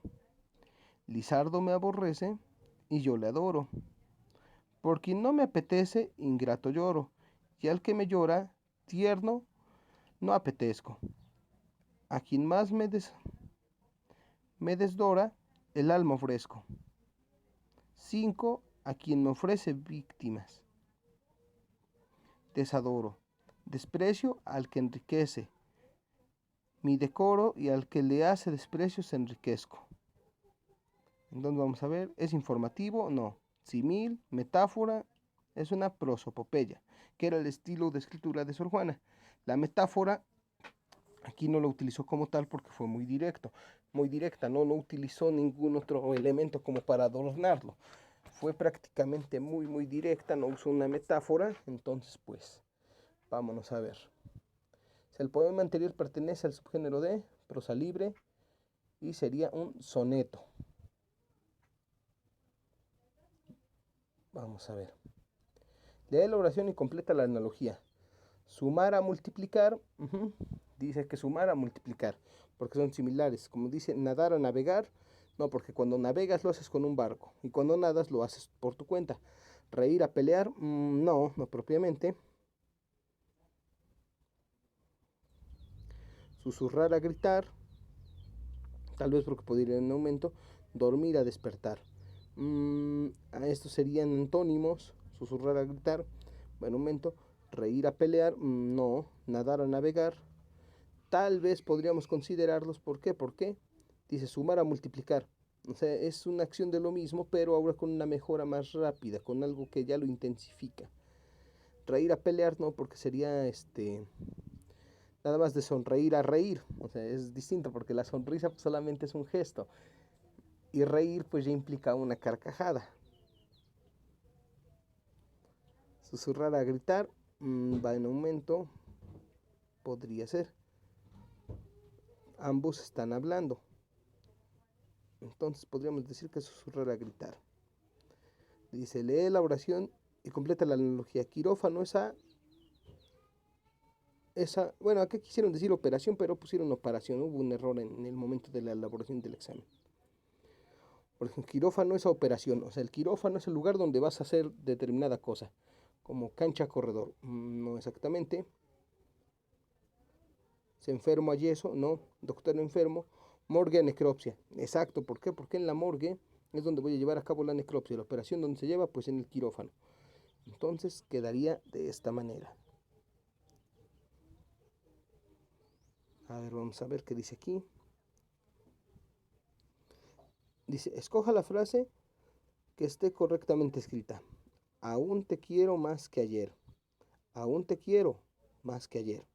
Lizardo me aborrece y yo le adoro. Por quien no me apetece, ingrato lloro, y al que me llora, tierno, no apetezco. A quien más me desdora, el alma ofrezco. 5. A quien me ofrece víctimas, desadoro. Desprecio al que enriquece. Mi decoro y al que le hace desprecios enriquezco. Entonces vamos a ver, ¿es informativo? No. Simil, metáfora, es una prosopopeya, que era el estilo de escritura de Sor Juana. La metáfora aquí no lo utilizó como tal porque fue muy directo, muy directa, no utilizó ningún otro elemento como para adornarlo. Fue prácticamente muy directa, no usó una metáfora, entonces pues vámonos a ver. El poema anterior pertenece al subgénero de prosa libre y sería un soneto. Vamos a ver. Lee la oración y completa la analogía. Sumar a multiplicar, dice que sumar a multiplicar, porque son similares. Como dice nadar a navegar, no, porque cuando navegas lo haces con un barco y cuando nadas lo haces por tu cuenta. Reír a pelear, no propiamente. Susurrar a gritar, tal vez porque podría ir en aumento. Dormir a despertar. A estos serían antónimos. Susurrar a gritar, en aumento. Reír a pelear, no. Nadar a navegar, tal vez podríamos considerarlos. ¿Por qué? Porque dice sumar a multiplicar. O sea, es una acción de lo mismo, pero ahora con una mejora más rápida, con algo que ya lo intensifica. Reír a pelear, no, porque sería nada más de sonreír a reír. O sea, es distinto porque la sonrisa solamente es un gesto. Y reír pues ya implica una carcajada. Susurrar a gritar, va en aumento. Podría ser. Ambos están hablando. Entonces podríamos decir que susurrar a gritar. Dice, lee la oración y completa la analogía. Quirófano, bueno, acá quisieron decir operación, pero pusieron operación. Hubo un error en el momento de la elaboración del examen. Por ejemplo, quirófano es operación. O sea, el quirófano es el lugar donde vas a hacer determinada cosa. Como cancha corredor. No exactamente. Se enfermo a yeso, no. Doctor enfermo. Morgue a necropsia. Exacto, ¿por qué? Porque en la morgue es donde voy a llevar a cabo la necropsia. La operación donde se lleva, pues en el quirófano. Entonces quedaría de esta manera. A ver, vamos a ver qué dice aquí. Dice, escoja la frase que esté correctamente escrita. Aún te quiero más que ayer. Aún te quiero más que ayer.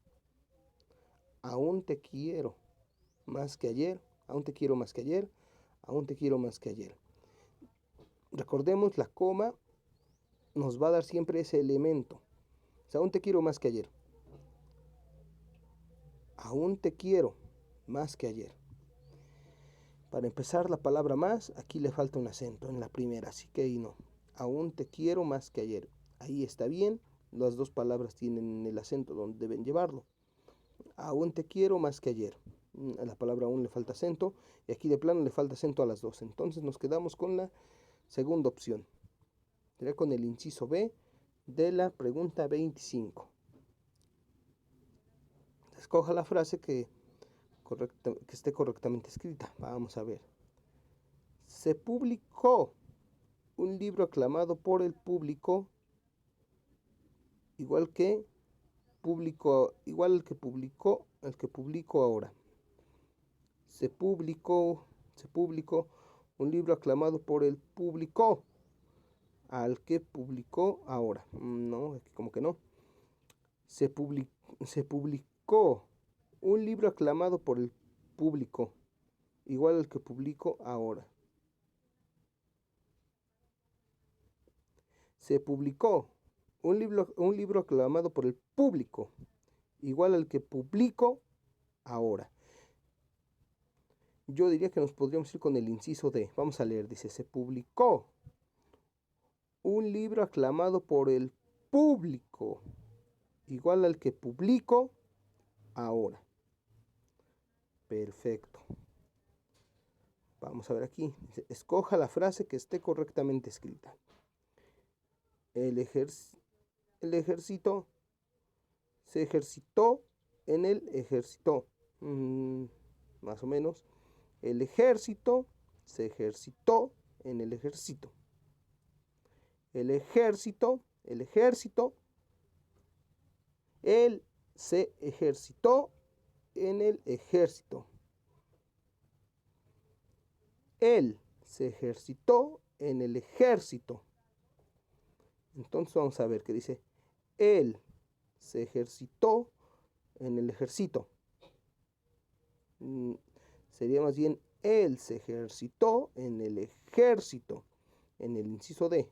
Aún te quiero más que ayer. Aún te quiero más que ayer. Aún te quiero más que ayer. Recordemos, la coma nos va a dar siempre ese elemento. O sea, aún te quiero más que ayer. Aún te quiero más que ayer. Para empezar la palabra más, aquí le falta un acento en la primera, así que ahí no. Aún te quiero más que ayer. Ahí está bien, las dos palabras tienen el acento donde deben llevarlo. Aún te quiero más que ayer. A la palabra aún le falta acento y aquí de plano le falta acento a las dos. Entonces nos quedamos con la segunda opción. Será con el inciso B de la pregunta 25. Escoja la frase que esté correctamente escrita. Vamos a ver. Se publicó un libro aclamado por el público, igual el que publicó ahora. Se publicó un libro aclamado por el público, al que publicó ahora. No, como que no. Se publicó un libro aclamado por el público, igual al que publico ahora. Se publicó un libro aclamado por el público, igual al que publico ahora. Yo diría que nos podríamos ir con el inciso D. Vamos a leer, dice, se publicó un libro aclamado por el público, igual al que publico ahora. Perfecto. Vamos a ver aquí. Dice, escoja la frase que esté correctamente escrita. El ejército Se ejercitó en el ejército. Más o menos. El ejército se ejercitó en el ejército. El ejército, él se ejercitó en el ejército. Él se ejercitó en el ejército. Entonces vamos a ver qué dice. Él se ejercitó en el ejército. Sería más bien él se ejercitó en el ejército, en el inciso D.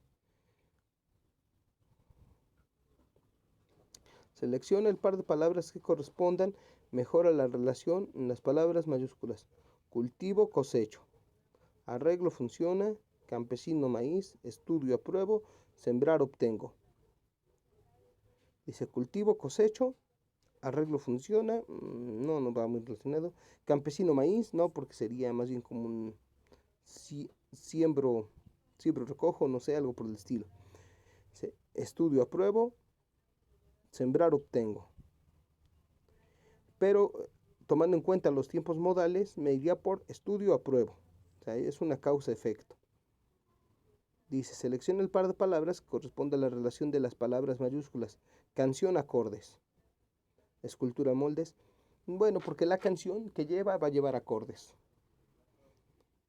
Selecciona el par de palabras que correspondan mejor a la relación en las palabras mayúsculas. Cultivo, cosecho. Arreglo, funciona. Campesino, maíz. Estudio, apruebo. Sembrar, obtengo. Dice cultivo, cosecho. Arreglo, funciona. No va muy relacionado. Campesino, maíz. No, porque sería más bien como un siembro, recojo, no sé, algo por el estilo. Dice estudio, apruebo. Sembrar, obtengo. Pero tomando en cuenta los tiempos modales, me iría por estudio, apruebo. O sea, es una causa-efecto. Dice, selecciona el par de palabras que corresponde a la relación de las palabras mayúsculas. Canción, acordes. Escultura, moldes. Bueno, porque la canción que lleva va a llevar acordes.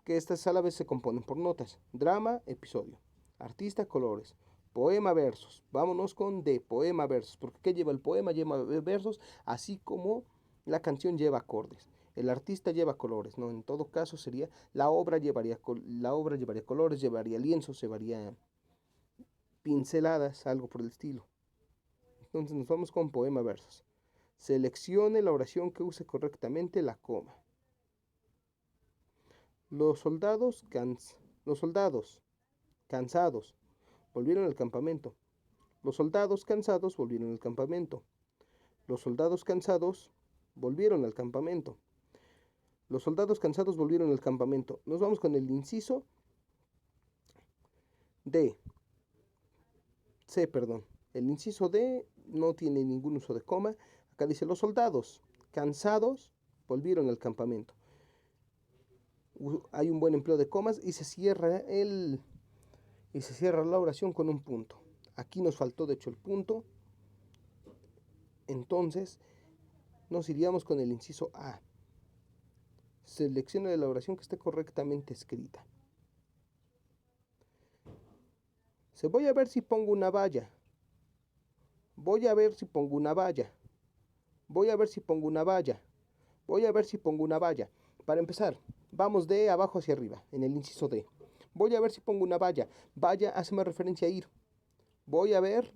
Que estas a la vez se componen por notas. Drama, episodio. Artista, colores. Poema, versos. Vámonos con D, poema, versos. Porque ¿qué lleva el poema? Lleva versos, así como la canción lleva acordes. El artista lleva colores, ¿no? En todo caso sería, la obra llevaría colores, llevaría lienzos, llevaría pinceladas, algo por el estilo. Entonces nos vamos con poema, versos. Seleccione la oración que use correctamente la coma. Los soldados cansados volvieron al campamento. Los soldados cansados volvieron al campamento. Los soldados cansados volvieron al campamento. Los soldados cansados volvieron al campamento. Nos vamos con el inciso D. El inciso D no tiene ningún uso de coma. Acá dice los soldados cansados volvieron al campamento. Hay un buen empleo de comas y se cierra la oración con un punto. Aquí nos faltó de hecho el punto. Entonces nos iríamos con el inciso A. Selecciona la oración que esté correctamente escrita. Voy a ver si pongo una valla. Voy a ver si pongo una valla. Voy a ver si pongo una valla. Voy a ver si pongo una valla. Para empezar, vamos de abajo hacia arriba, en el inciso D. Voy a ver si pongo una valla. Valla hace más referencia a ir. Voy a ver,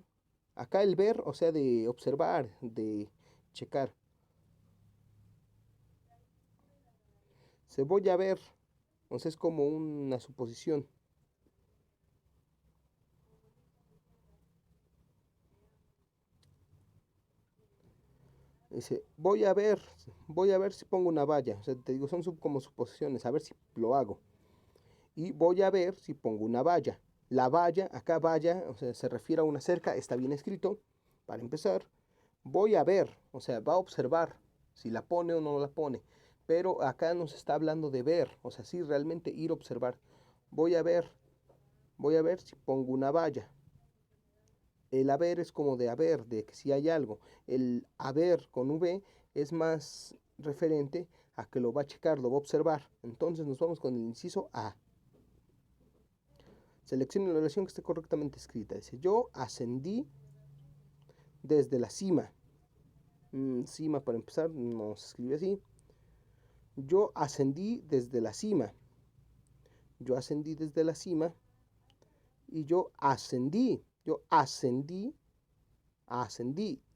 acá el ver, o sea, de observar, de checar. Voy a ver, o sea, es como una suposición. Dice, voy a ver si pongo una valla. O sea, te digo, son como suposiciones, a ver si lo hago. Y voy a ver si pongo una valla. La valla, acá valla, o sea, se refiere a una cerca, está bien escrito. Para empezar, voy a ver, o sea, va a observar si la pone o no la pone. Pero acá nos está hablando de ver, o sea, sí, realmente ir a observar. Voy a ver si pongo una valla. El haber es como de haber, de que si hay algo. El haber con V es más referente a que lo va a checar, lo va a observar. Entonces nos vamos con el inciso A. Seleccione la oración que esté correctamente escrita. Dice, yo ascendí desde la cima. Cima para empezar, no se escribe así. Yo ascendí desde la cima. Yo ascendí desde la cima. Y yo ascendí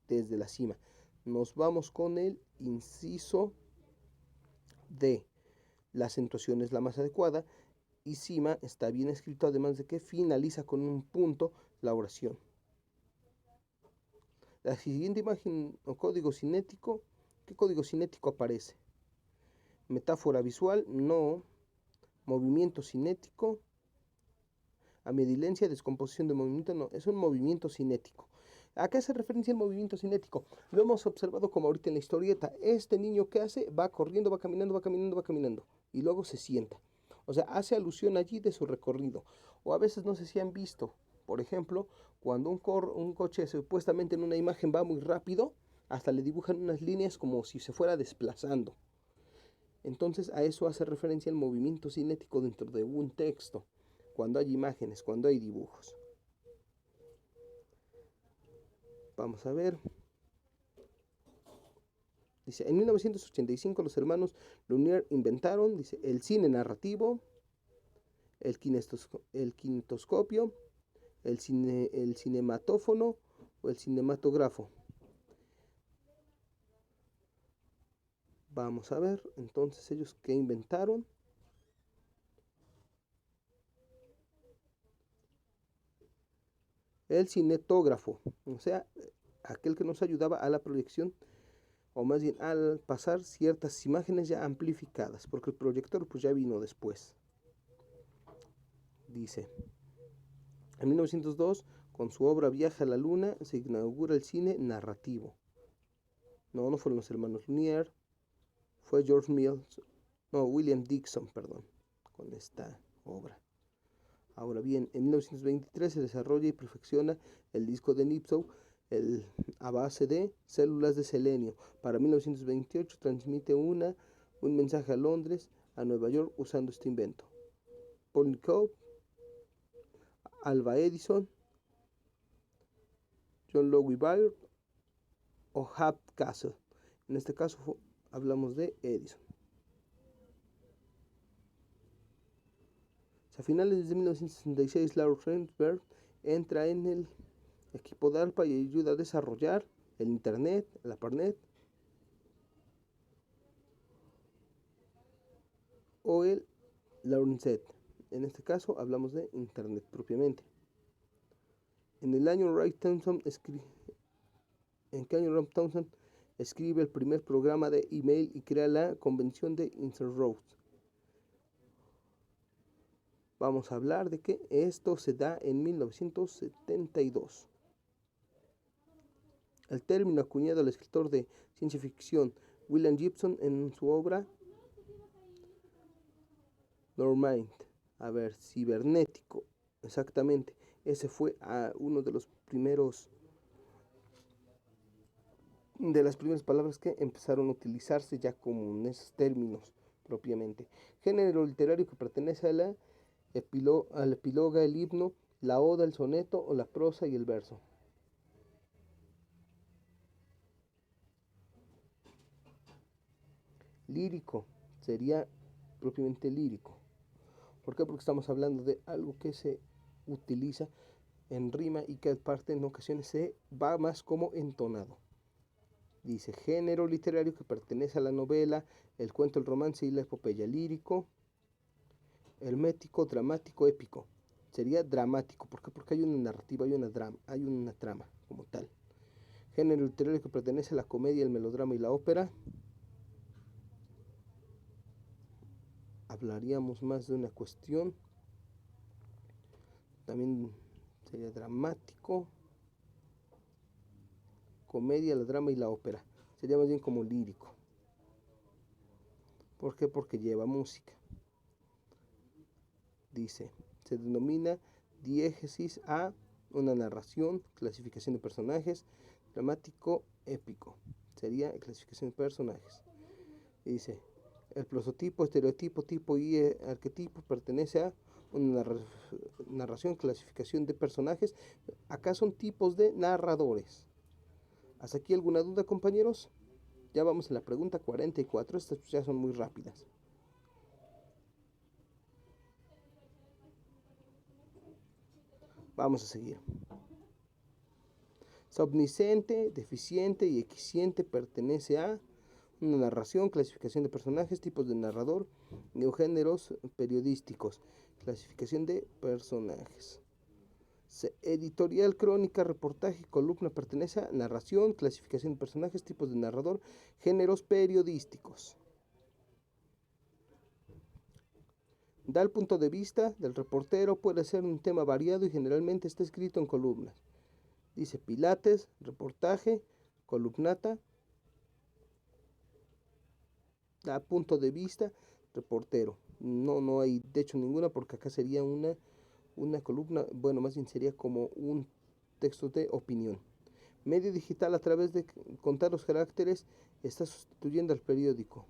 desde la cima. Nos vamos con el inciso D. La acentuación es la más adecuada y cima está bien escrito, además de que finaliza con un punto la oración. La siguiente imagen o código cinético, ¿qué código cinético aparece? Metáfora visual, no. Movimiento cinético, amidilencia, descomposición de movimiento, no, es un movimiento cinético. ¿A qué hace referencia el movimiento cinético? Lo hemos observado como ahorita en la historieta. Este niño, ¿qué hace? Va corriendo, va caminando, va caminando, va caminando. Y luego se sienta. O sea, hace alusión allí de su recorrido. O a veces no sé si han visto, por ejemplo, cuando un coche supuestamente en una imagen va muy rápido, hasta le dibujan unas líneas como si se fuera desplazando. Entonces a eso hace referencia el movimiento cinético dentro de un texto, cuando hay imágenes, cuando hay dibujos. Vamos a ver. Dice, en 1985 los hermanos Lumière inventaron, dice, el cine narrativo, el kinetoscopio, el cinematófono o el cinematógrafo. Vamos a ver, entonces ellos qué inventaron. El cinetógrafo, o sea, aquel que nos ayudaba a la proyección, o más bien al pasar ciertas imágenes ya amplificadas, porque el proyector pues ya vino después. Dice, en 1902, con su obra Viaje a la Luna, se inaugura el cine narrativo. No fueron los hermanos Lumière, fue William Dixon, perdón, con esta obra. Ahora bien, en 1923 se desarrolla y perfecciona el disco de Nipkow a base de células de selenio. Para 1928 transmite un mensaje a Londres, a Nueva York, usando este invento. Paul Nipkow, Alva Edison, John Logie Baird o Hap Castle. En este caso hablamos de Edison. A finales de 1966, Lawrence Rensberg entra en el equipo DARPA y ayuda a desarrollar el Internet, la ARPANET o el LAWRENCET. En este caso hablamos de Internet propiamente. En el año Ray Townsend escribe el primer programa de email y crea la convención de Interroute. Vamos a hablar de que esto se da en 1972. El término acuñado al escritor de ciencia ficción William Gibson en su obra Normand, cibernético, exactamente. Ese fue uno de las primeras palabras que empezaron a utilizarse ya como en esos términos propiamente. Género literario que pertenece a la epíloga, el himno, la oda, el soneto o la prosa y el verso. Lírico sería propiamente lírico. ¿Por qué? Porque estamos hablando de algo que se utiliza en rima y que aparte en ocasiones se va más como entonado. Dice, género literario que pertenece a la novela, el cuento, el romance y la epopeya. Lírico, hermético, dramático, épico. Sería dramático. ¿Por qué? Porque hay una narrativa, hay una trama como tal. Género literario que pertenece a la comedia, el melodrama y la ópera. Hablaríamos más de una cuestión. También sería dramático, comedia, el drama y la ópera. Sería más bien como lírico. ¿Por qué? Porque lleva música. Dice, se denomina diégesis a una narración, clasificación de personajes, dramático, épico. Sería clasificación de personajes. Dice, el prosotipo, estereotipo, tipo y arquetipo pertenece a una narración, clasificación de personajes. Acá son tipos de narradores. ¿Hasta aquí alguna duda, compañeros? Ya vamos a la pregunta 44. Estas ya son muy rápidas. Vamos a seguir. Subnisciente, deficiente y equisciente pertenece a una narración, clasificación de personajes, tipos de narrador, neogéneros periodísticos, clasificación de personajes. Editorial, crónica, reportaje, columna pertenece a narración, clasificación de personajes, tipos de narrador, géneros periodísticos. Da el punto de vista del reportero, puede ser un tema variado y generalmente está escrito en columnas. Dice pilates, reportaje, columnata, a punto de vista, reportero. No hay de hecho ninguna porque acá sería una columna, bueno, más bien sería como un texto de opinión. Medio digital a través de contar los caracteres está sustituyendo al periódico.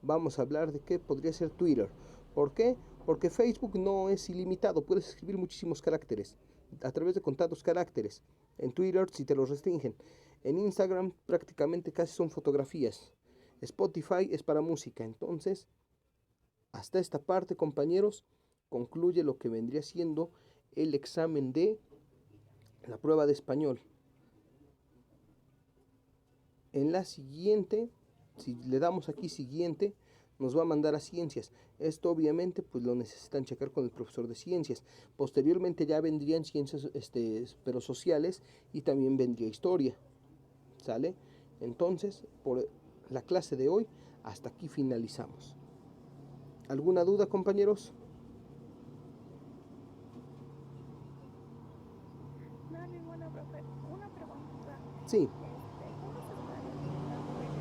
Vamos a hablar de qué podría ser Twitter. ¿Por qué? Porque Facebook no es ilimitado, puedes escribir muchísimos caracteres a través de contados caracteres. En Twitter si te los restringen. En Instagram prácticamente casi son fotografías. Spotify es para música. Entonces, hasta esta parte, compañeros, concluye lo que vendría siendo el examen de la prueba de español. En la siguiente, si le damos aquí siguiente, nos va a mandar a ciencias. Esto obviamente pues lo necesitan checar con el profesor de ciencias. Posteriormente ya vendrían ciencias pero sociales y también vendría historia. ¿Sale? Entonces, por la clase de hoy, hasta aquí finalizamos. ¿Alguna duda, compañeros? No, ninguna, profe. Una pregunta. Sí. ¿Cómo se está implementando ese?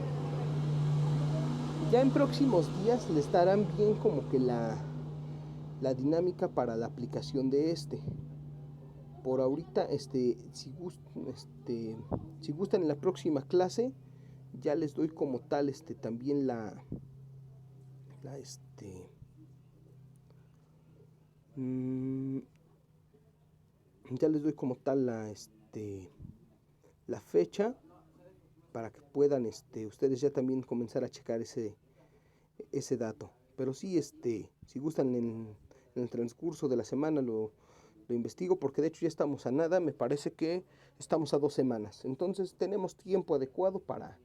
Ya en próximos días le estarán bien como que la dinámica para la aplicación de este. Por ahorita, si gustan en la próxima clase, ya les doy como tal, también ya les doy como tal la fecha para que puedan, ustedes ya también comenzar a checar ese dato. Pero sí, si gustan en el transcurso de la semana lo investigo, porque de hecho ya estamos a nada, me parece que estamos a 2 semanas. Entonces tenemos tiempo adecuado para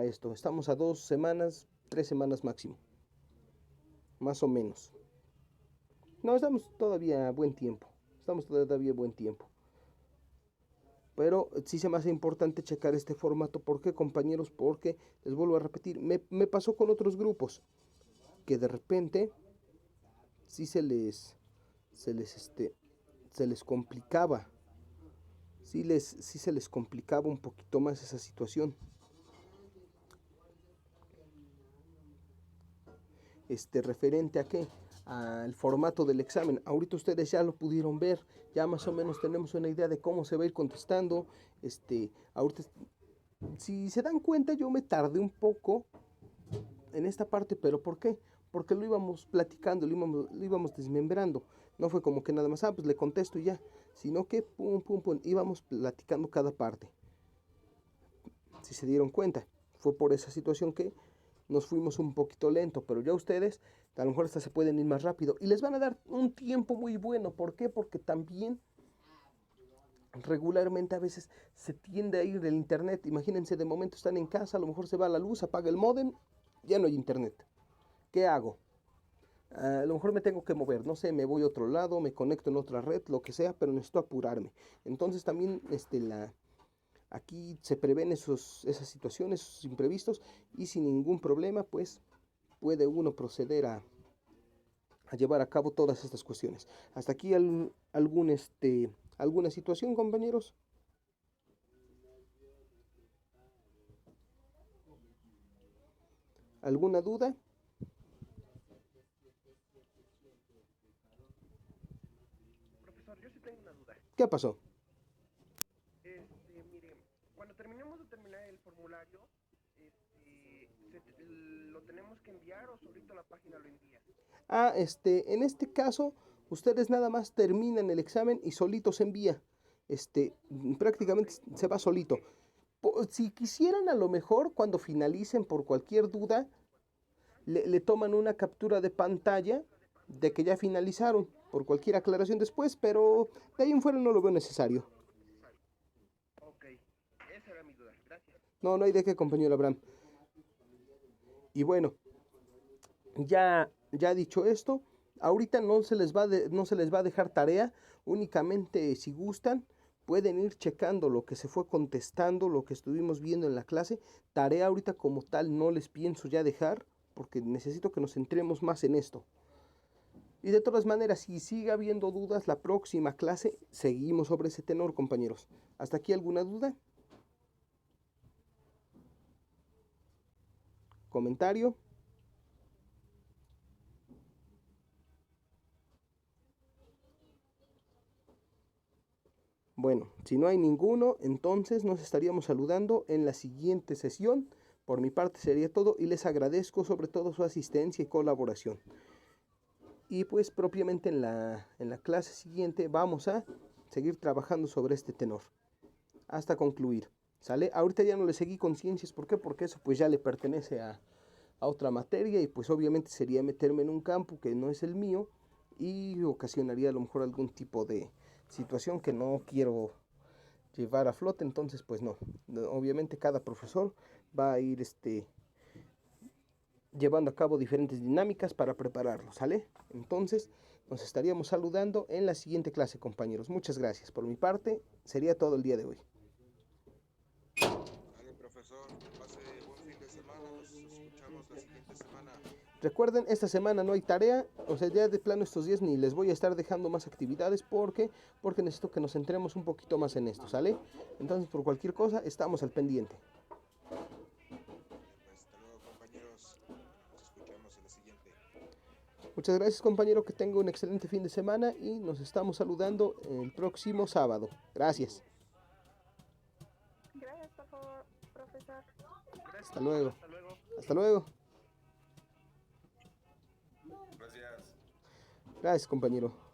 esto. Estamos a 2 semanas, 3 semanas máximo. Más o menos. No, estamos todavía a buen tiempo. Estamos todavía a buen tiempo. Pero sí se me hace importante checar este formato. ¿Por qué, compañeros? Porque, les vuelvo a repetir, me pasó con otros grupos que de repente sí se les complicaba, sí se les complicaba un poquito más esa situación. Referente a qué, al formato del examen. Ahorita ustedes ya lo pudieron ver, ya más o menos tenemos una idea de cómo se va a ir contestando. Ahorita, si se dan cuenta, yo me tardé un poco en esta parte, pero ¿por qué? Porque lo íbamos platicando, lo íbamos desmembrando. No fue como que nada más, pues le contesto y ya, sino que íbamos platicando cada parte. Si se dieron cuenta, fue por esa situación que nos fuimos un poquito lento, pero ya ustedes a lo mejor hasta se pueden ir más rápido y les van a dar un tiempo muy bueno. ¿Por qué? Porque también regularmente a veces se tiende a ir del internet. Imagínense, de momento están en casa, a lo mejor se va la luz, apaga el módem, ya no hay internet. ¿Qué hago? A lo mejor me tengo que mover, no sé, me voy a otro lado, me conecto en otra red, lo que sea, pero necesito apurarme. Entonces también aquí se prevén esas situaciones, esos imprevistos, y sin ningún problema pues puede uno proceder a llevar a cabo todas estas cuestiones. Hasta aquí alguna situación, compañeros. ¿Alguna duda? Profesor, yo sí tengo una duda. ¿Qué pasó? Mire, cuando terminemos de terminar el formulario, ¿lo tenemos que enviar o solito la página lo envía? En este caso, ustedes nada más terminan el examen y solito se envía. Prácticamente se va solito. Si quisieran, a lo mejor cuando finalicen por cualquier duda, le toman una captura de pantalla de que ya finalizaron por cualquier aclaración después, pero de ahí en fuera no lo veo necesario. Ok, esa era mi duda, gracias. No hay de qué, compañero Abraham. Y bueno, ya dicho esto, ahorita no se les va a dejar tarea, únicamente si gustan pueden ir checando lo que se fue contestando, lo que estuvimos viendo en la clase. Tarea ahorita como tal no les pienso ya dejar, porque necesito que nos centremos más en esto. Y de todas maneras, si sigue habiendo dudas, la próxima clase seguimos sobre ese tenor, compañeros. ¿Hasta aquí alguna duda? ¿Comentario? Bueno, si no hay ninguno, entonces nos estaríamos saludando en la siguiente sesión. Por mi parte sería todo y les agradezco sobre todo su asistencia y colaboración. Y pues propiamente en la clase siguiente vamos a seguir trabajando sobre este tenor hasta concluir. ¿Sale? Ahorita ya no le seguí con ciencias. ¿Por qué? Porque eso pues ya le pertenece a otra materia y pues obviamente sería meterme en un campo que no es el mío y ocasionaría a lo mejor algún tipo de situación que no quiero llevar a flote. Entonces pues no, obviamente cada profesor va a ir llevando a cabo diferentes dinámicas para prepararlo, ¿sale? Entonces nos estaríamos saludando en la siguiente clase, compañeros. Muchas gracias. Por mi parte sería todo el día de hoy. Dale, profesor, que pase buen fin de semana. Nos escuchamos la siguiente semana. Recuerden, esta semana no hay tarea, o sea, ya de plano estos días ni les voy a estar dejando más actividades porque necesito que nos centremos un poquito más en esto, ¿sale? Entonces, por cualquier cosa, estamos al pendiente. Pues hasta luego, compañeros. Nos escuchamos en la siguiente. Muchas gracias, compañero, que tenga un excelente fin de semana y nos estamos saludando el próximo sábado. Gracias. Gracias, por favor, profesor. Gracias. Hasta luego. Hasta luego. Hasta luego. Gracias. Gracias, compañero.